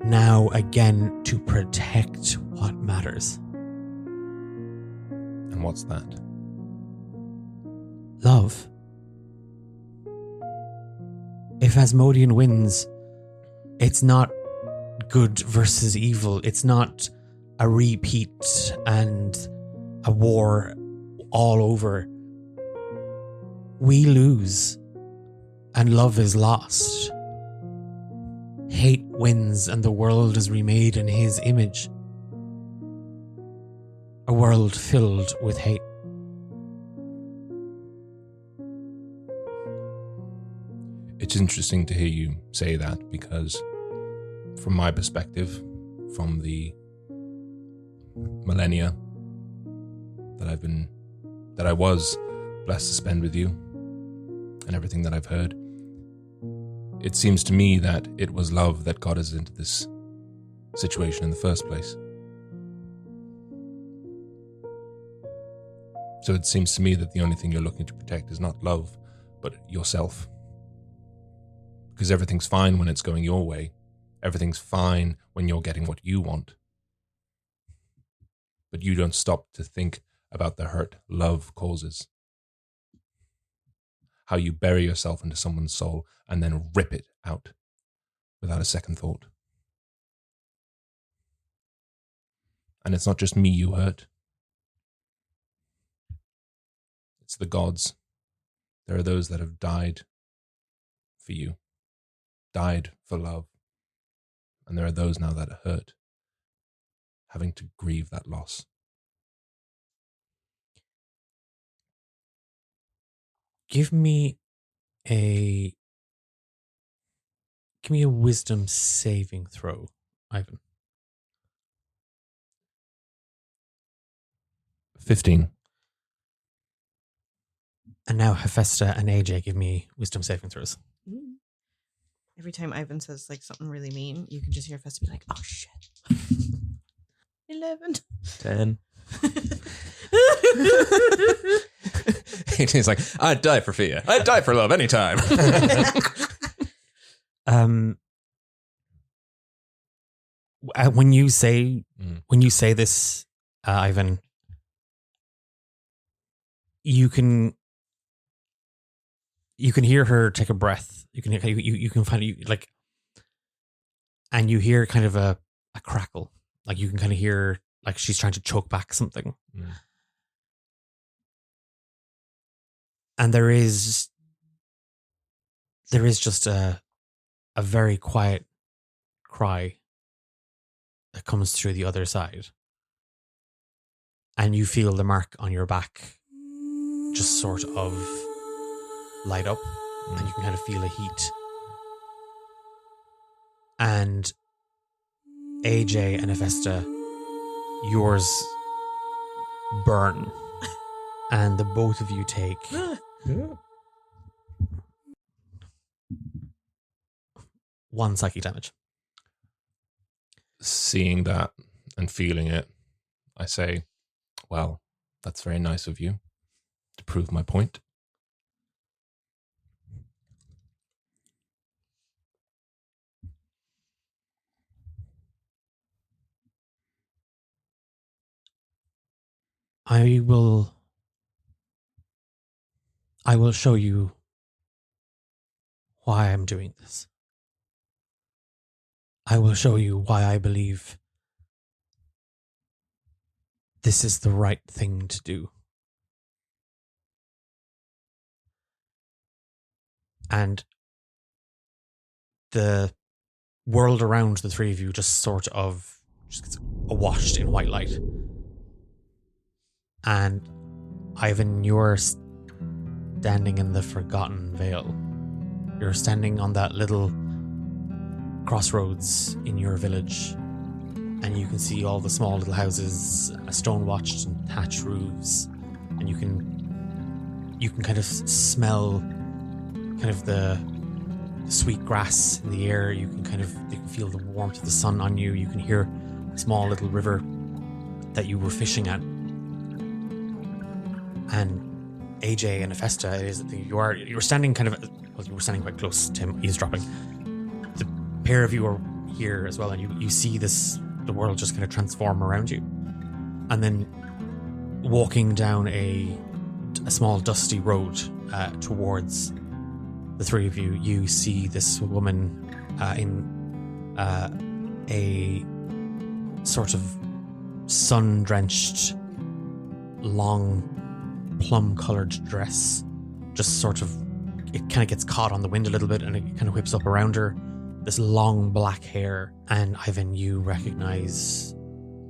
now again to protect what matters. And what's that? Love. If Asmodean wins, it's not good versus evil. It's not a repeat and a war all over. We lose, and love is lost. Hate wins, and the world is remade in his image. A world filled with hate. It's interesting to hear you say that, because from my perspective, from the millennia, that I was blessed to spend with you and everything that I've heard. It seems to me that it was love that got us into this situation in the first place. So it seems to me that the only thing you're looking to protect is not love, but yourself. Because everything's fine when it's going your way. Everything's fine when you're getting what you want. But you don't stop to think about the hurt love causes. How you bury yourself into someone's soul and then rip it out without a second thought. And it's not just me you hurt. It's the gods. There are those that have died for you, died for love. And there are those now that are hurt, having to grieve that loss. Give me a wisdom saving throw, Ivan. 15. And now Hephaesta and AJ give me wisdom saving throws. Every time Ivan says like something really mean, you can just hear Hephaesta be like, "Oh shit." 11. 10. He's like, I'd die for Fia. I'd die for love anytime. When you say this, Ivan, you can hear her take a breath. You can find like, and you hear kind of a crackle. Like you can kind of hear like she's trying to choke back something. Mm. And there is just a very quiet cry that comes through the other side. And you feel the mark on your back just sort of light up, and you can kind of feel a heat. And AJ and Hephaesta, yours burn. And the both of you take 1 psychic damage. Seeing that and feeling it, I say, well, that's very nice of you to prove my point. I will show you why I'm doing this. I will show you why I believe this is the right thing to do. And the world around the three of you just sort of just gets awashed in white light. And Ivan, you're standing in the Forgotten Vale. You're standing on that little crossroads in your village, and you can see all the small little houses, stone-watched and thatched roofs, and you can kind of smell kind of the sweet grass in the air. You can feel the warmth of the sun on you. You can hear a small little river that you were fishing at. And AJ and Hephaesta, you were standing you were standing quite close to him eavesdropping. The pair of you are here as well, and you see the world just kind of transform around you. And then walking down a small dusty road towards the three of you, you see this woman in a sort of sun-drenched, long, plum-coloured dress. Just sort of, it kind of gets caught on the wind a little bit, and it kind of whips up around her. This long black hair. And Ivan, you recognize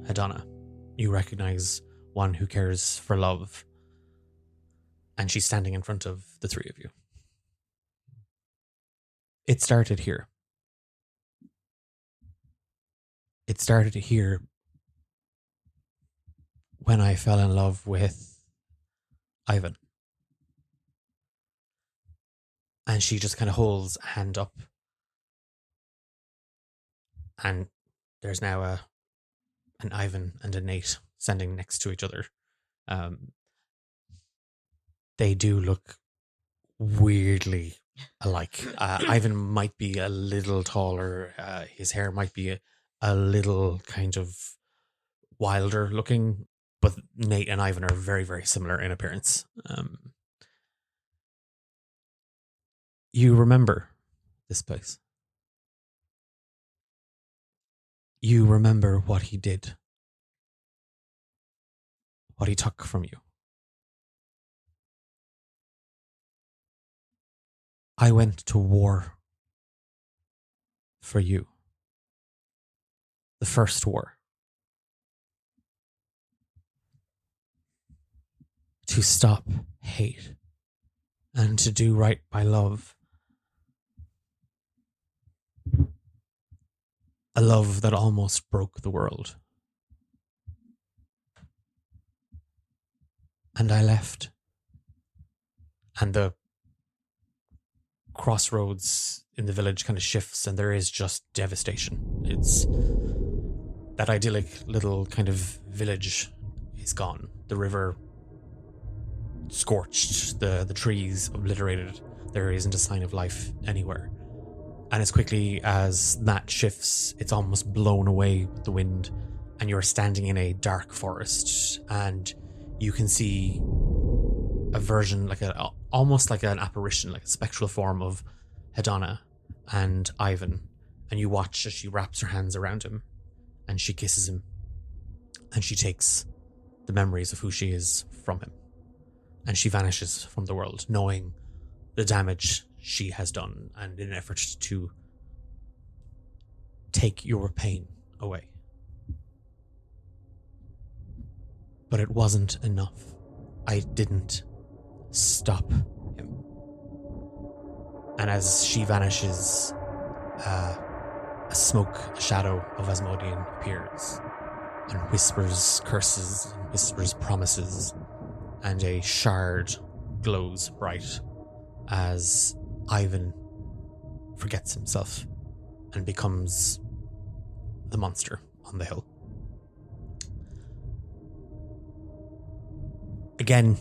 Hedona. You recognize one who cares for love. And she's standing in front of the three of you. It started here. It started here when I fell in love with Ivan. And she just kind of holds a hand up. And there's now an Ivan and a Nate standing next to each other. They do look weirdly alike. Ivan might be a little taller. His hair might be a little kind of wilder looking, but Nate and Ivan are very, very similar in appearance. You remember this place. You remember what he did. What he took from you. I went to war for you. The first war. To stop hate and to do right by love. A love that almost broke the world. And I left. And the crossroads in the village kind of shifts and there is just devastation. It's that idyllic little kind of village is gone. The river scorched, the trees obliterated. There isn't a sign of life anywhere. And as quickly as that shifts, it's almost blown away with the wind, and you're standing in a dark forest, and you can see a version, almost like an apparition, like a spectral form of Hedona and Ivan. And you watch as she wraps her hands around him, and she kisses him, and she takes the memories of who she is from him. And she vanishes from the world, knowing the damage she has done, and in an effort to take your pain away. But it wasn't enough. I didn't stop him. And as she vanishes, a smoke, a shadow of Asmodean appears and whispers curses and whispers promises, and a shard glows bright as Ivan forgets himself and becomes the monster on the hill. Again,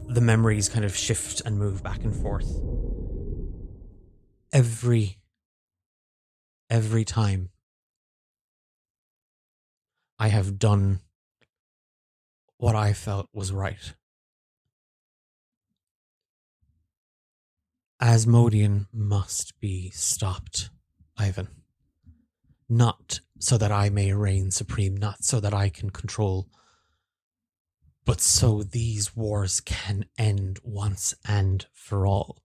the memories kind of shift and move back and forth. Every time I have done what I felt was right. Asmodean must be stopped, Ivan. Not so that I may reign supreme, not so that I can control, but so these wars can end once and for all.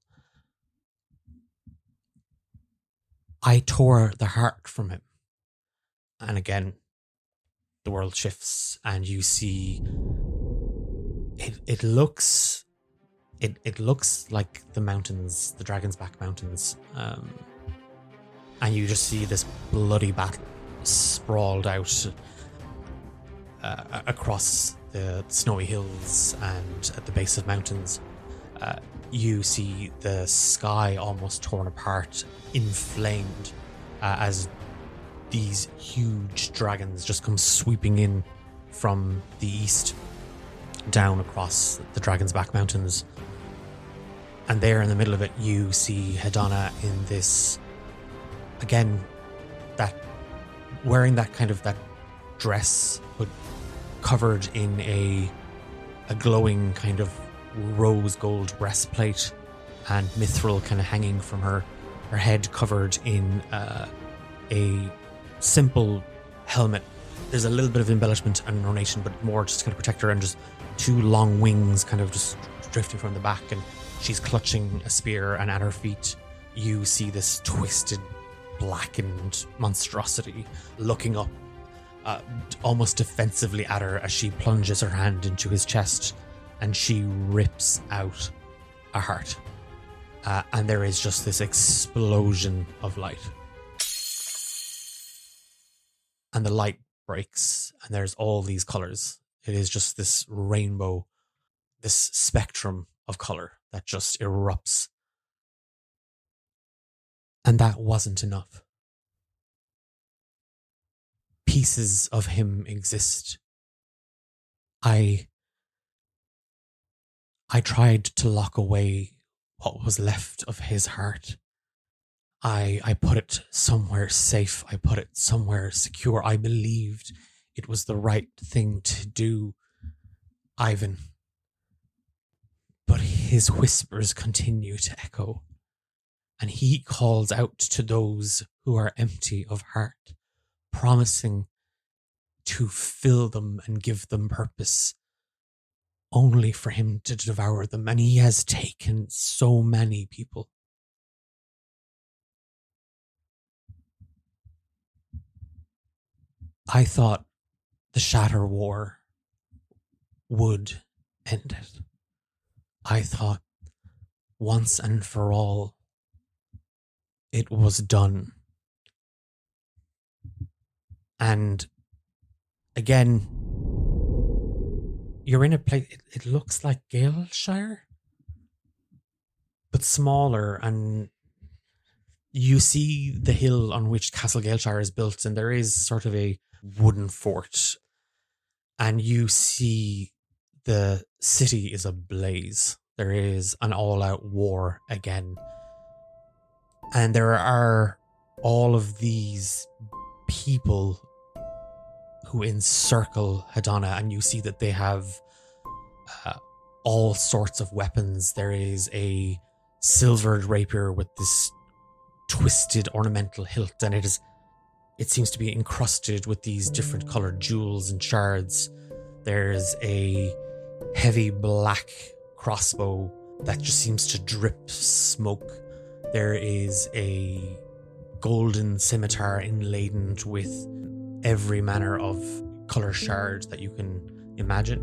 I tore the heart from him. And again, the world shifts and you see it looks like the mountains, the Dragon's Back Mountains. And you just see this bloody battle sprawled out across the snowy hills and at the base of mountains. You see the sky almost torn apart, inflamed, as these huge dragons just come sweeping in from the east down across the Dragon's Back Mountains. And there in the middle of it, you see Hedona in this, again, that wearing that kind of that dress, but covered in a glowing kind of rose gold breastplate and mithril kind of hanging from her head, covered in a simple helmet. There's a little bit of embellishment and ornation, but more just to kind of protect her, and just two long wings kind of just drifting from the back, and she's clutching a spear, and at her feet you see this twisted, blackened monstrosity looking up almost defensively at her as she plunges her hand into his chest and she rips out a heart. And there is just this explosion of light. And the light breaks and there's all these colors It is just this rainbow, this spectrum of color that just erupts. And that wasn't enough. Pieces of him exist. I tried to lock away what was left of his heart. I put it somewhere safe. I put it somewhere secure. I believed it was the right thing to do, Ivan. But his whispers continue to echo, and he calls out to those who are empty of heart, promising to fill them and give them purpose, only for him to devour them. And he has taken so many people. I thought the Shatter War would end it. I thought once and for all it was done. And again, you're in a place, it looks like Galeshire, but smaller, and you see the hill on which Castle Galeshire is built, and there is sort of a wooden fort, and you see the city is ablaze. There is an all-out war again, and there are all of these people who encircle Hedona, and you see that they have all sorts of weapons. There is a silvered rapier with this twisted ornamental hilt, and it seems to be encrusted with these different colored jewels and shards. There's a heavy black crossbow that just seems to drip smoke. There is a golden scimitar inladen with every manner of color shards that you can imagine.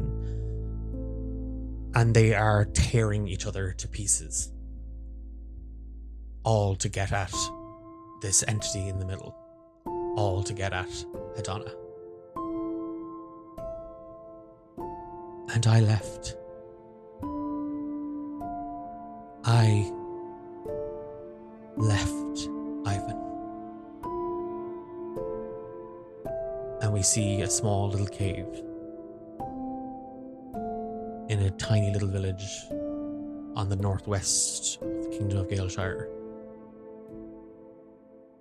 And they are tearing each other to pieces, all to get at this entity in the middle, all to get at Hedona. And I left. I left Ivan. And we see a small little cave in a tiny little village on the northwest of the Kingdom of Galeshire.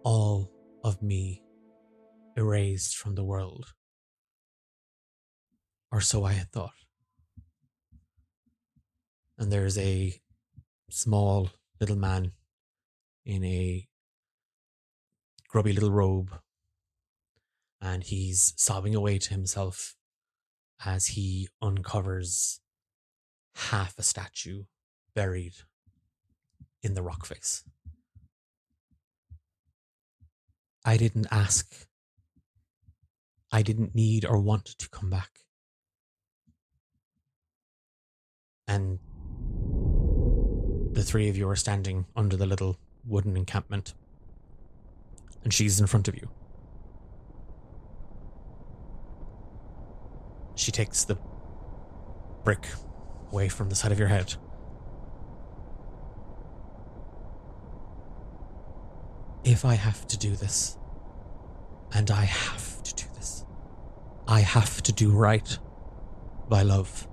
All of me erased from the world. Or so I had thought. And there's a small little man in a grubby little robe, and he's sobbing away to himself as he uncovers half a statue buried in the rock face. I didn't ask. I didn't need or want to come back. And the three of you are standing under the little wooden encampment, and she's in front of you. She takes the brick away from the side of your head. If I have to do this, and I have to do this, I have to do right by love.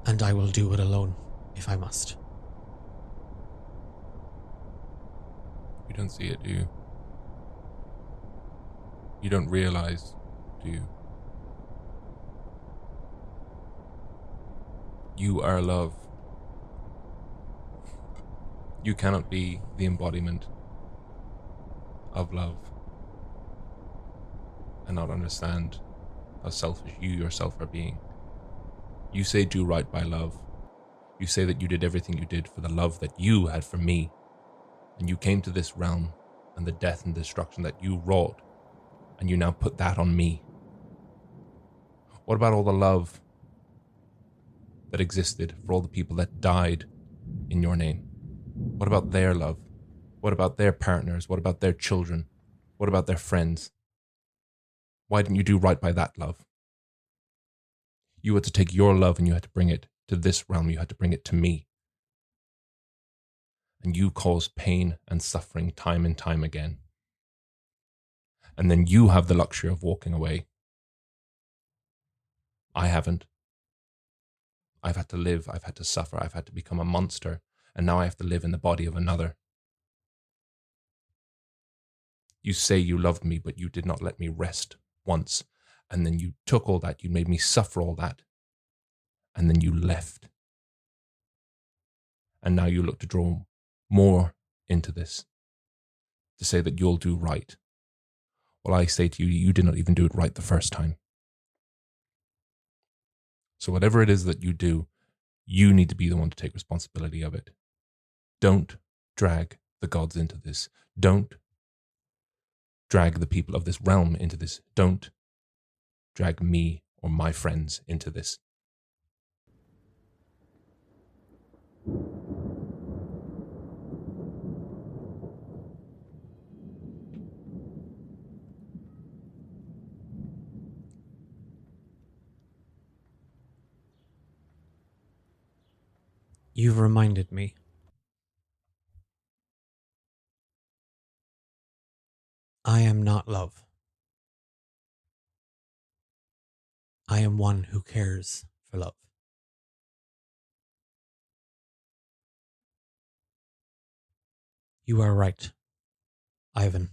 And I will do it alone if I must. You don't see it, do you? You don't realize, do you? You are love. You cannot be the embodiment of love and not understand how selfish you yourself are being. You say do right by love. You say that you did everything you did for the love that you had for me. And you came to this realm and the death and destruction that you wrought, and you now put that on me. What about all the love that existed for all the people that died in your name? What about their love? What about their partners? What about their children? What about their friends? Why didn't you do right by that love? You had to take your love and you had to bring it to this realm. You had to bring it to me. And you caused pain and suffering time and time again. And then you have the luxury of walking away. I haven't. I've had to live. I've had to suffer. I've had to become a monster. And now I have to live in the body of another. You say you loved me, but you did not let me rest once. And then you took all that. You made me suffer all that. And then you left. And now you look to draw more into this, to say that you'll do right. Well, I say to you, you did not even do it right the first time. So whatever it is that you do, you need to be the one to take responsibility of it. Don't drag the gods into this. Don't drag the people of this realm into this. Don't drag me or my friends into this. You've reminded me. I am not love. I am one who cares for love. You are right, Ivan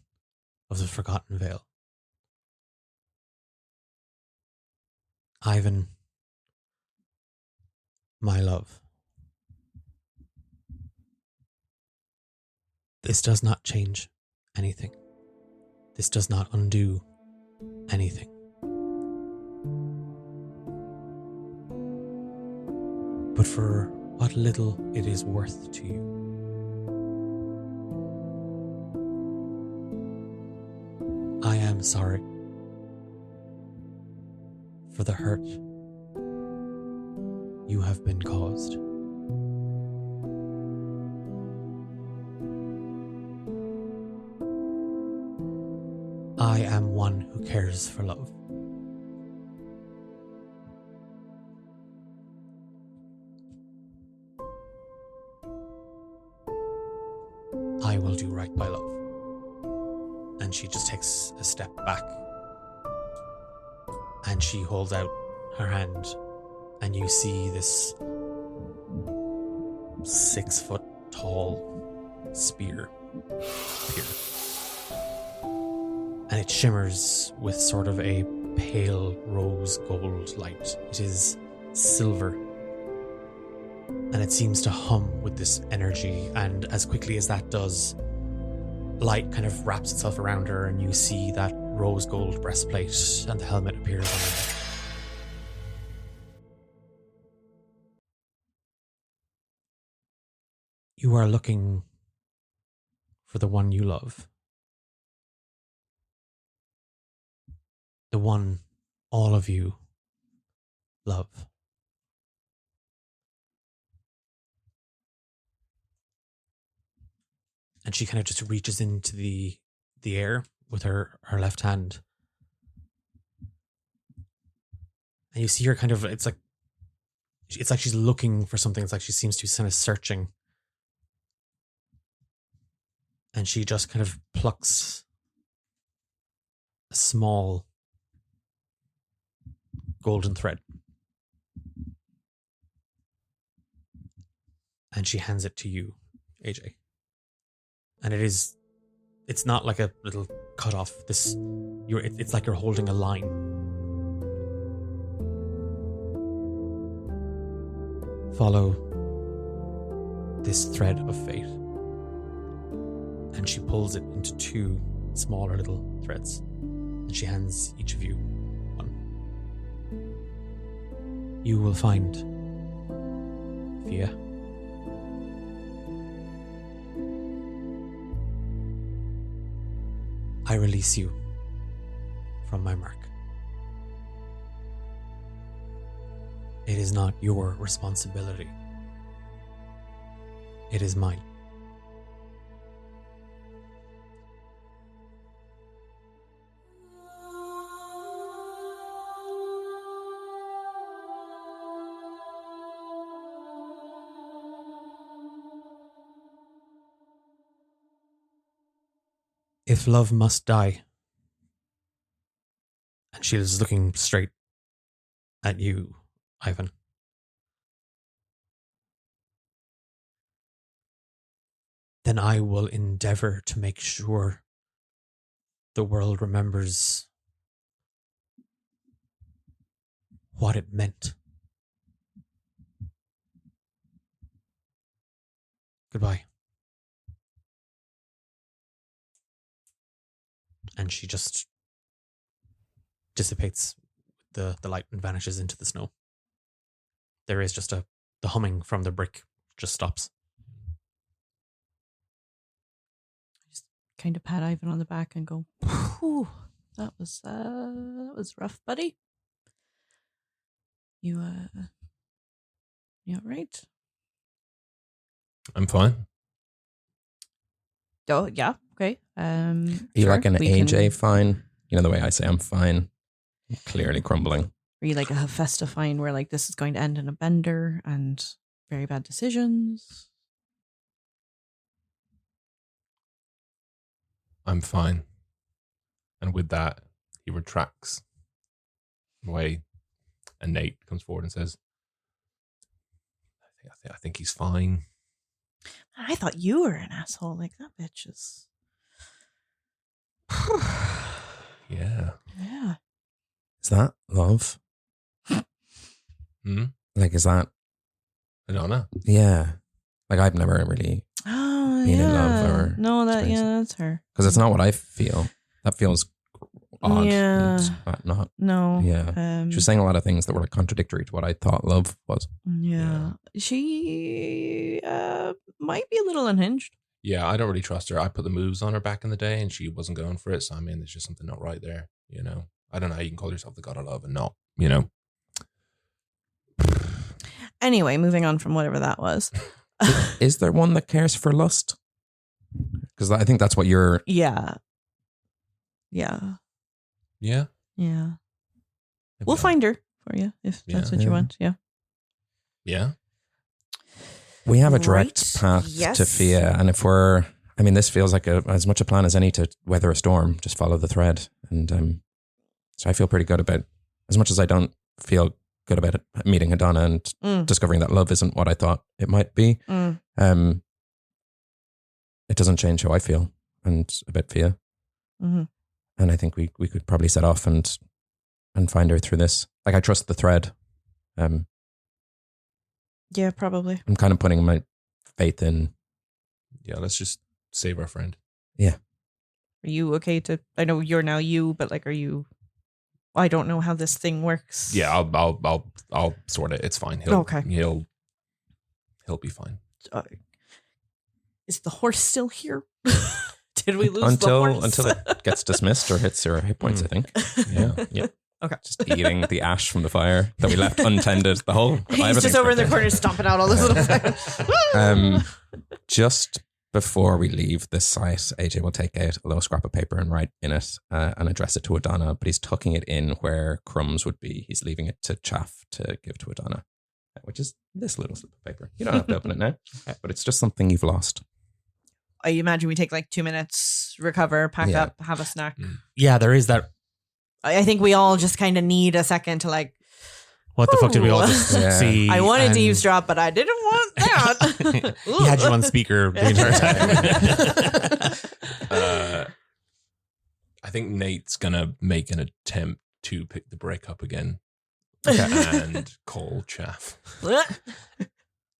of the Forgotten Vale. Ivan, my love. This does not change anything. This does not undo anything. But for what little it is worth to you, I am sorry for the hurt you have been caused. I am one who cares for love. I will do right by love. And she just takes a step back. And she holds out her hand. And you see this 6-foot tall spear appear. And it shimmers with sort of a pale rose gold light. It is silver. And it seems to hum with this energy. And as quickly as that does, light kind of wraps itself around her, and you see that rose gold breastplate and the helmet appears on her head. You are looking for the one you love. The one all of you love. And she kind of just reaches into the air with her left hand. And you see her kind of, it's like she's looking for something. It's like she seems to be kind of searching. And she just kind of plucks a small golden thread. And she hands it to you, AJ. And it's not like a little cut off. It's like you're holding a line. Follow this thread of fate. And she pulls it into 2 smaller little threads. And she hands each of you one. You will find Fia. I release you from my mark. It is not your responsibility. It is mine. If love must die, and she is looking straight at you, Ivan, then I will endeavor to make sure the world remembers what it meant. Goodbye. And she just dissipates the light and vanishes into the snow. There is just the humming from the brick just stops. Kind of pat Ivan on the back and go, "Whew, that was rough, buddy. You all right?" I'm fine. Oh yeah, okay. Are you like an AJ fine? You know the way I say I'm fine, I'm clearly crumbling. Are you like a Hephaesta fine, where like this is going to end in a bender and very bad decisions? I'm fine. And with that, he retracts away, and Nate comes forward and says, I think he's fine. I thought you were an asshole. Like, that bitch is. Yeah. Yeah. Is that love? Like, is that? I don't know. Yeah. Like, I've never really Oh, been yeah. in love or. No, that's her. Because it's not what I feel. That feels odd. Yeah. And not. No. Yeah. She was saying a lot of things that were like contradictory to what I thought love was. Yeah. She might be a little unhinged. Yeah, I don't really trust her. I put the moves on her back in the day and she wasn't going for it. So, I mean, there's just something not right there, you know? I don't know how you can call yourself the god of love and not, you know? Anyway, moving on from whatever that was. Is there one that cares for lust? Because I think that's what you're. Yeah. Yeah. Yeah? Yeah. Maybe We'll not. find her for you if that's what you want. Yeah. Yeah? We have a direct Right. path Yes. to Fia, and if we're, I mean, this feels like as much a plan as any to weather a storm. Just follow the thread, and so I feel pretty good about. As much as I don't feel good about it, meeting Hedona and discovering that love isn't what I thought it might be. It doesn't change how I feel and about Fia, and I think we could probably set off and find her through this. Like, I trust the thread. Yeah, probably. I'm kind of putting my faith in. Yeah, let's just save our friend. Yeah. Are you okay to? I know you're now you, but like, are you? I don't know how this thing works. Yeah, I'll sort it. It's fine. He'll be fine. Is the horse still here? Did we lose until the horse? until it gets dismissed or hits her hit points? I think. Yeah. Yeah. Okay. Just eating the ash from the fire that we left untended. The whole. He's just over in the corner stomping out all those little fires. Just before we leave this site, AJ will take out a little scrap of paper and write in it and address it to Hedona, but he's tucking it in where crumbs would be. He's leaving it to Chaff to give to Hedona, which is this little slip of paper. You don't have to open it now, but it's just something you've lost. I imagine we take like 2 minutes, recover, pack up, have a snack. Yeah, there is that. I think we all just kind of need a second to like. What the fuck did we all just see? I wanted and to eavesdrop, but I didn't want that. He had you on speaker the entire time. I think Nate's gonna make an attempt to pick the brick up again and call Chaff.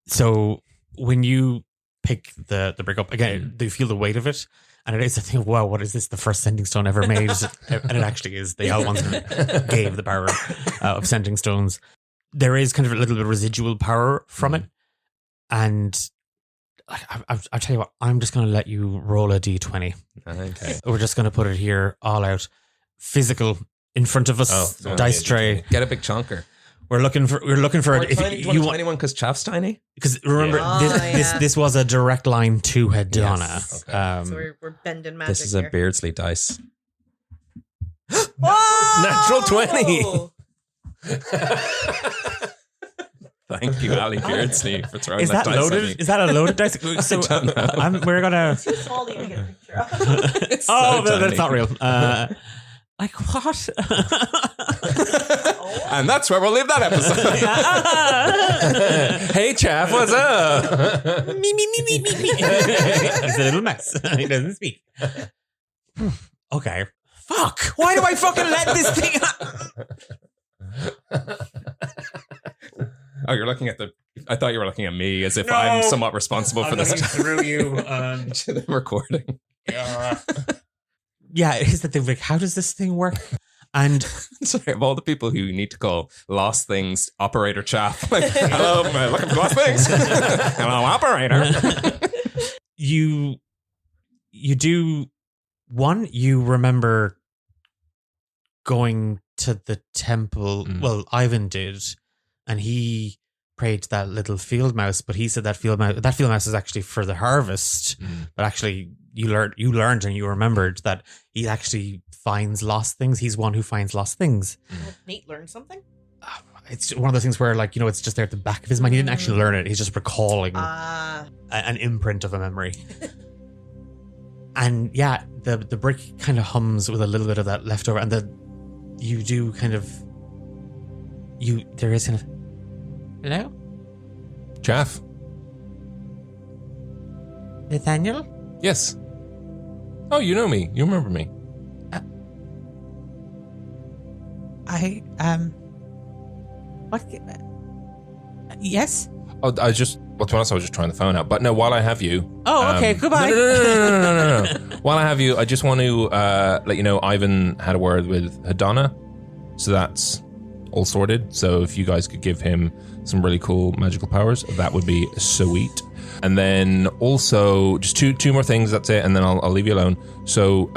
So when you pick the brick up again, do you feel the weight of it? And it is a thing of, wow, what is this? The first sending stone ever made? And it actually is. The Alwans gave the power of sending stones. There is kind of a little bit of residual power from it. And I'll tell you what, I'm just going to let you roll a d20. Okay. We're just going to put it here all out. Physical in front of us, dice tray. Get a big chunker. We're looking for it. If you want 21 because Chaff's tiny? Because remember, this was a direct line to Hedona. Yes. Okay. So we're bending magic. This is a Beardsley dice. Whoa! Natural 20. Thank you, Ali Beardsley, for throwing Is that dice at loaded? me. Is that a loaded dice? So we're gonna. Small that you get a picture of. It's so Oh, no, tiny. that's not real. Like what? And that's where we'll leave that episode. Hey, Chaff, what's up? Me. He's a little mess. He doesn't speak. Okay. Fuck. Why do I fucking let this thing Oh, you're looking at I thought you were looking at me as if I'm somewhat responsible for this. through you. To the recording. Yeah, it is the thing. Like, how does this thing work? And Sorry, of all the people who you need to call Lost Things Operator Chaff. Like, hello, looking for Lost Things. Hello, Operator. you do one. You remember going to the temple. Well, Ivan did, and he prayed to that little field mouse. But he said that field mouse is actually for the harvest. But actually, you learned and you remembered that he actually finds lost things. He's one who finds lost things. Nate learned something? It's one of those things where, like, it's just there at the back of his mind. He didn't actually learn it. He's just recalling an imprint of a memory. And yeah, the brick kind of hums with a little bit of that leftover, and you do kind of there is kind of hello, Chaff. Nathaniel. Yes. Oh, you know me. You remember me. What? Yes. Oh, to be honest, I was just trying the phone out. But no, while I have you. Oh, okay. Goodbye. No. While I have you, I just want to let you know Ivan had a word with Hedona. So that's all sorted. So if you guys could give him some really cool magical powers, that would be sweet. And then also just two more things. That's it. And then I'll leave you alone. So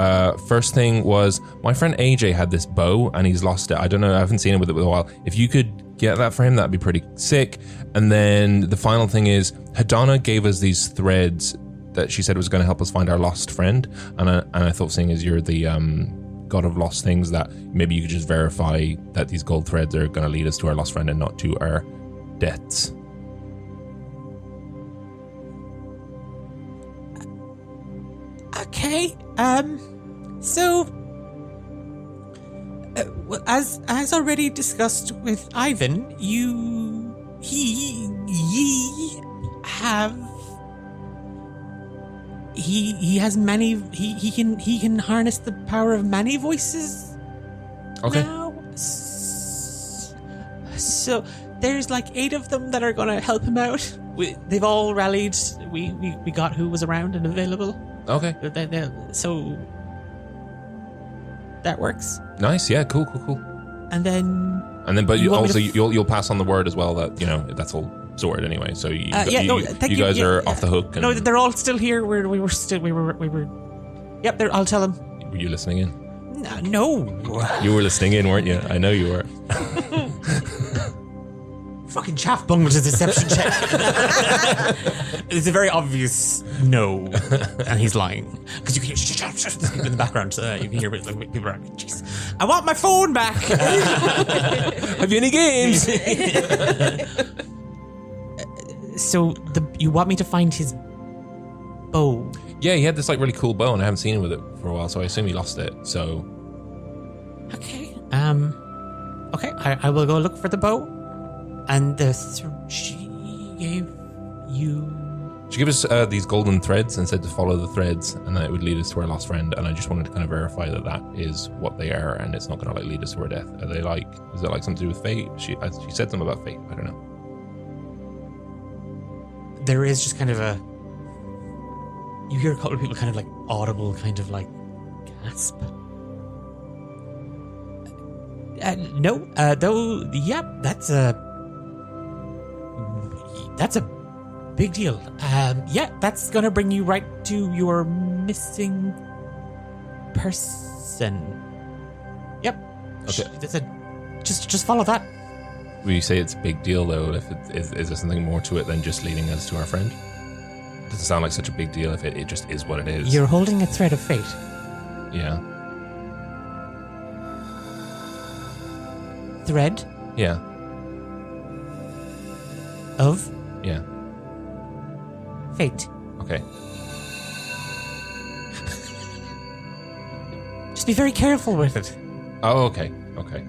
first thing was my friend AJ had this bow and he's lost it. I don't know. I haven't seen him with it for a while. If you could get that for him, that'd be pretty sick. And then the final thing is Hedona gave us these threads that she said was going to help us find our lost friend. And I thought, seeing as you're the god of lost things, that maybe you could just verify that these gold threads are going to lead us to our lost friend and not to our deaths. Okay. So, as already discussed with Ivan, he has many. He can harness the power of many voices. Okay. Now. So there's like 8 of them that are going to help him out. They've all rallied. We got who was around and available. Okay. So that works. Nice. Yeah. Cool. And then, but you'll pass on the word as well that that's all sorted anyway. So you guys are off the hook. And no, they're all still here. We were. Yep. I'll tell them. Were you listening in? No. You were listening in, weren't you? I know you were. Fucking chaff bung with his deception check. It's a very obvious no, and he's lying because you can hear in the background. You can hear people around. Jeez, I want my phone back. Have you any games? So you want me to find his bow? Yeah, he had this like really cool bow, and I haven't seen him with it for a while, so I assume he lost it. So okay, okay, I will go look for the bow. And she gave you... She gave us these golden threads and said to follow the threads and that it would lead us to our lost friend. And I just wanted to kind of verify that is what they are and it's not going to like lead us to our death. Are they like... Is it like something to do with fate? She said something about fate. I don't know. There is just kind of a... You hear a couple of people kind of like audible kind of like gasp. No, though, yeah, that's a big deal. Yeah, that's gonna bring you right to your missing person. Yep. Okay. Just follow that. Will you say it's a big deal though? If is there something more to it than just leading us to our friend? It doesn't sound like such a big deal if it just is what it is. You're holding a thread of fate. Yeah. Thread? Yeah. Of Yeah. fate. Okay. Just be very careful with it. Oh, okay. Okay.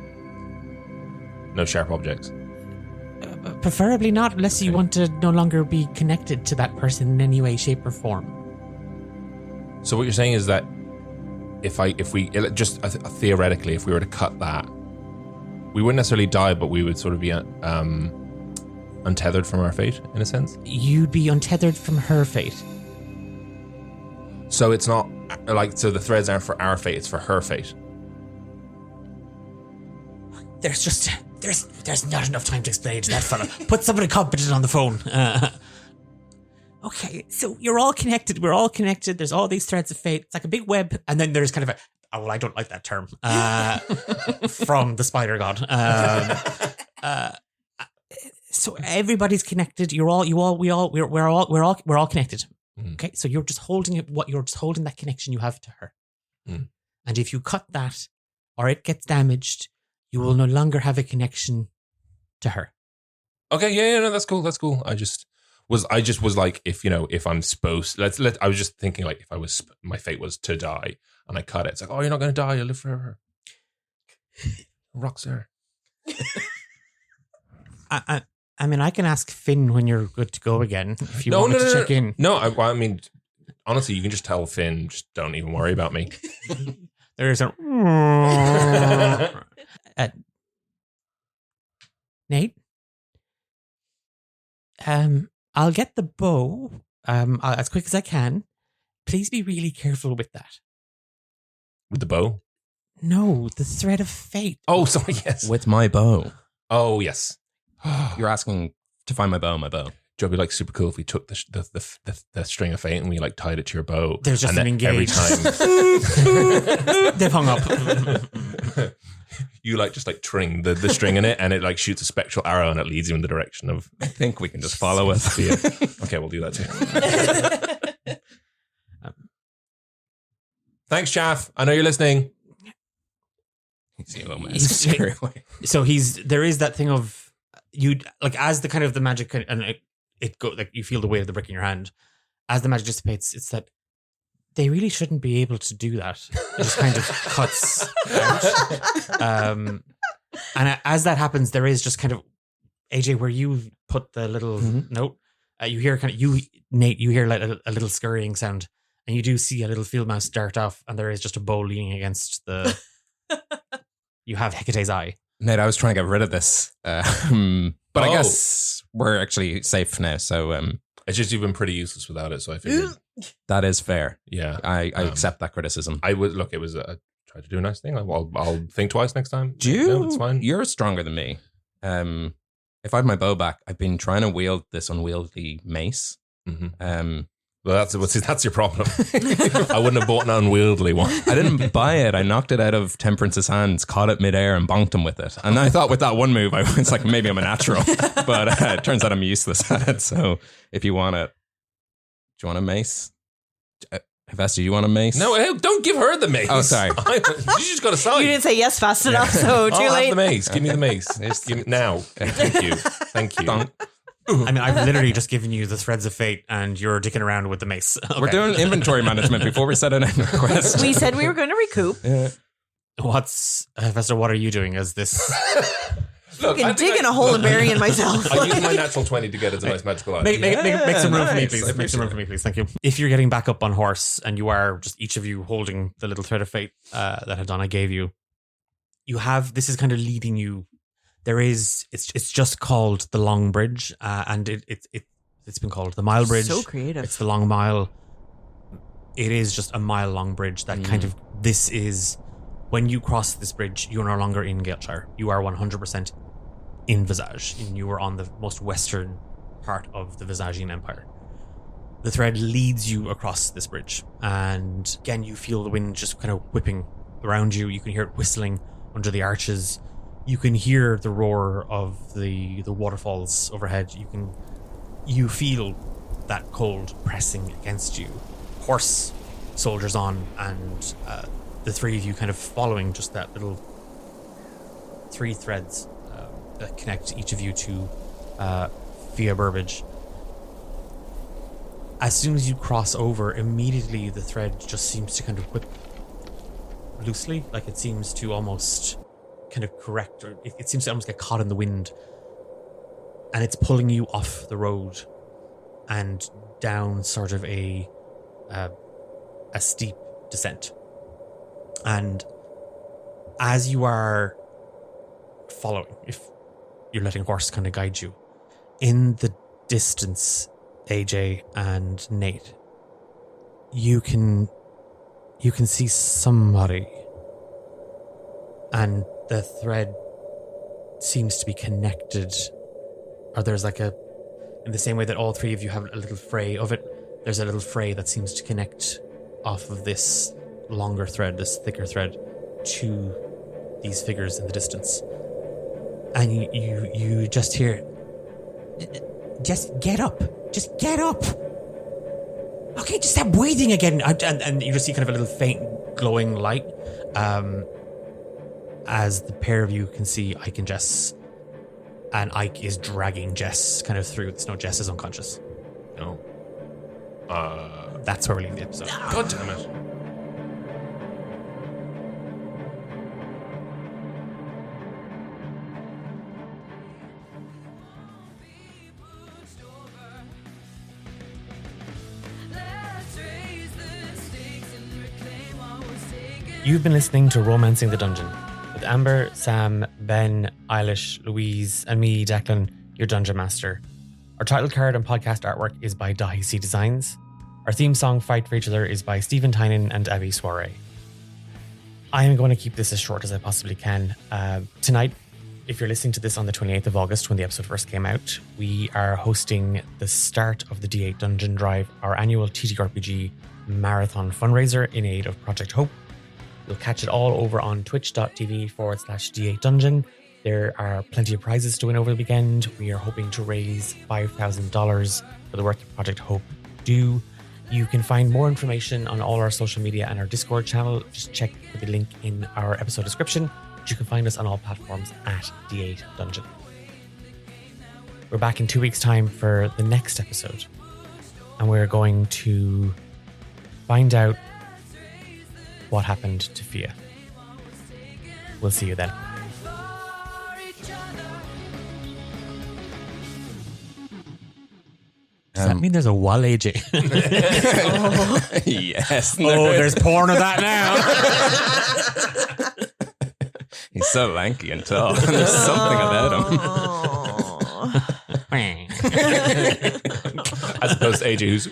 No sharp objects. Preferably not, unless you want to no longer be connected to that person in any way, shape, or form. So what you're saying is that if we just theoretically, if we were to cut that, we wouldn't necessarily die, but we would sort of be untethered from our fate, in a sense. You'd be untethered from her fate. So it's not like, so the threads aren't for our fate; it's for her fate. There's not enough time to explain to that fella. Put somebody competent on the phone. Okay, so you're all connected. We're all connected. There's all these threads of fate. It's like a big web, and then there's kind of I don't like that term from the spider god. So everybody's connected. We're all connected. Okay, so you're just holding that connection you have to her. And if you cut that, or it gets damaged, you will no longer have a connection to her. Okay, yeah, no, that's cool. I just was like, if I'm supposed, I was just thinking, like, if my fate was to die and I cut it, it's like, oh, you're not going to die, you'll live forever. Rocks there. I mean, I can ask Finn when you're good to go again, if you want me to check in. No, I mean, honestly, you can just tell Finn, just don't even worry about me. There's a... Nate? I'll get the bow as quick as I can. Please be really careful with that. With the bow? No, the thread of fate. Oh, sorry, yes. With my bow. Oh, yes. You're asking to find my bow, Joe, it'd be like super cool if we took the string of fate and we like tied it to your bow. There's just an engage. Every time they've hung up. You just tring the string in it, and it like shoots a spectral arrow, and it leads you in the direction of. I think we can just follow it. Okay, we'll do that too. Thanks, Chaff. I know you're listening. So there is that thing of you like as the kind of the magic and it go like you feel the weight of the brick in your hand as the magic dissipates. It's that they really shouldn't be able to do that. It just kind of cuts out. And as that happens, there is just kind of AJ where you put the little note. You hear Nate. You hear like a little scurrying sound, and you do see a little field mouse dart off, and there is just a bow leaning against the. You have Hecate's eye. Nate, I was trying to get rid of this, but I guess we're actually safe now. So it's just you've been pretty useless without it. So I figured that is fair. Yeah, I accept that criticism. I would look. It was try to do a nice thing. I'll think twice next time. Do you? No, it's fine. You're stronger than me. If I had my bow back, I've been trying to wield this unwieldy mace. Well, that's your problem. I wouldn't have bought an unwieldy one. I didn't buy it. I knocked it out of Temperance's hands, caught it midair, and bonked him with it. And I thought with that one move, I was like, maybe I'm a natural. But it turns out I'm useless at it. So if you want it, do you want a mace? Hephaesta, do you want a mace? No, don't give her the mace. Oh, sorry. You just got to sign. You didn't say yes fast enough, so too I'll late. have the mace. Give me the mace. Just give me, now. Thank you. I mean, I've literally just given you the threads of fate, and you're dicking around with the mace. Okay. We're doing inventory management before we set an end request. We said we were going to recoup. Yeah. Hephaesta, what are you doing as this? Look, I'm digging a hole and burying myself. I used my natural 20 to get it a nice magical item. Make some room for me, nice. please. Make some room for me, please. Thank you. If you're getting back up on horse and you are just each of you holding the little thread of fate that Hedona gave you, you have this is kind of leading you. There is it's just called the Long Bridge, and it's been called the Mile Bridge. So creative. It's the Long Mile. It is just a mile long bridge that kind of this is when you cross this bridge, you're no longer in Galeshire. You are 100% in Visage, and you are on the most western part of the Visagian Empire. The thread leads you across this bridge, and again you feel the wind just kind of whipping around you. You can hear it whistling under the arches. You can hear the roar of the waterfalls overhead. You feel that cold pressing against you. Horse soldiers on, and the three of you kind of following just that little three threads that connect each of you to via Burbage. As soon as you cross over, immediately the thread just seems to kind of whip loosely, like it seems to almost kind of correct, or it seems to almost get caught in the wind, and it's pulling you off the road and down sort of a steep descent. And as you are following, if you're letting a horse kind of guide you, in the distance, AJ and Nate, you can see somebody, and the thread seems to be connected, or there's like in the same way that all three of you have a little fray of it, there's a little fray that seems to connect off of this longer thread, this thicker thread, to these figures in the distance. And you just hear, just get up. Just get up. Okay, just stop waiting again. And you just see kind of a little faint glowing light. As the pair of you can see Ike and Jess. And Ike is dragging Jess kind of through. No, Jess is unconscious. No. That's where we leave the episode. God damn it. You've been listening to Romancing the Dungeon with Amber, Sam, Ben, Eilish, Louise, and me, Declan, your Dungeon Master. Our title card and podcast artwork is by Dahi C Designs. Our theme song, Fight for Each Other, is by Stephen Tynan and Abby Soiree. I am going to keep this as short as I possibly can. Tonight, if you're listening to this on the 28th of August when the episode first came out, we are hosting the start of the D8 Dungeon Drive, our annual TTRPG marathon fundraiser in aid of Project Hope. You'll catch it all over on twitch.tv/D8 Dungeon. There are plenty of prizes to win over the weekend. We are hoping to raise $5,000 for the work that Project Hope do. You can find more information on all our social media and our Discord channel. Just check for the link in our episode description. You can find us on all platforms at D8 Dungeon. We're back in 2 weeks' time for the next episode. And we're going to find out what happened to Fia. We'll see you then. Does that mean there's a wall, AJ? Yes. Oh, there's porn of that now. He's so lanky and tall. There's something about him. As opposed to AJ, who's...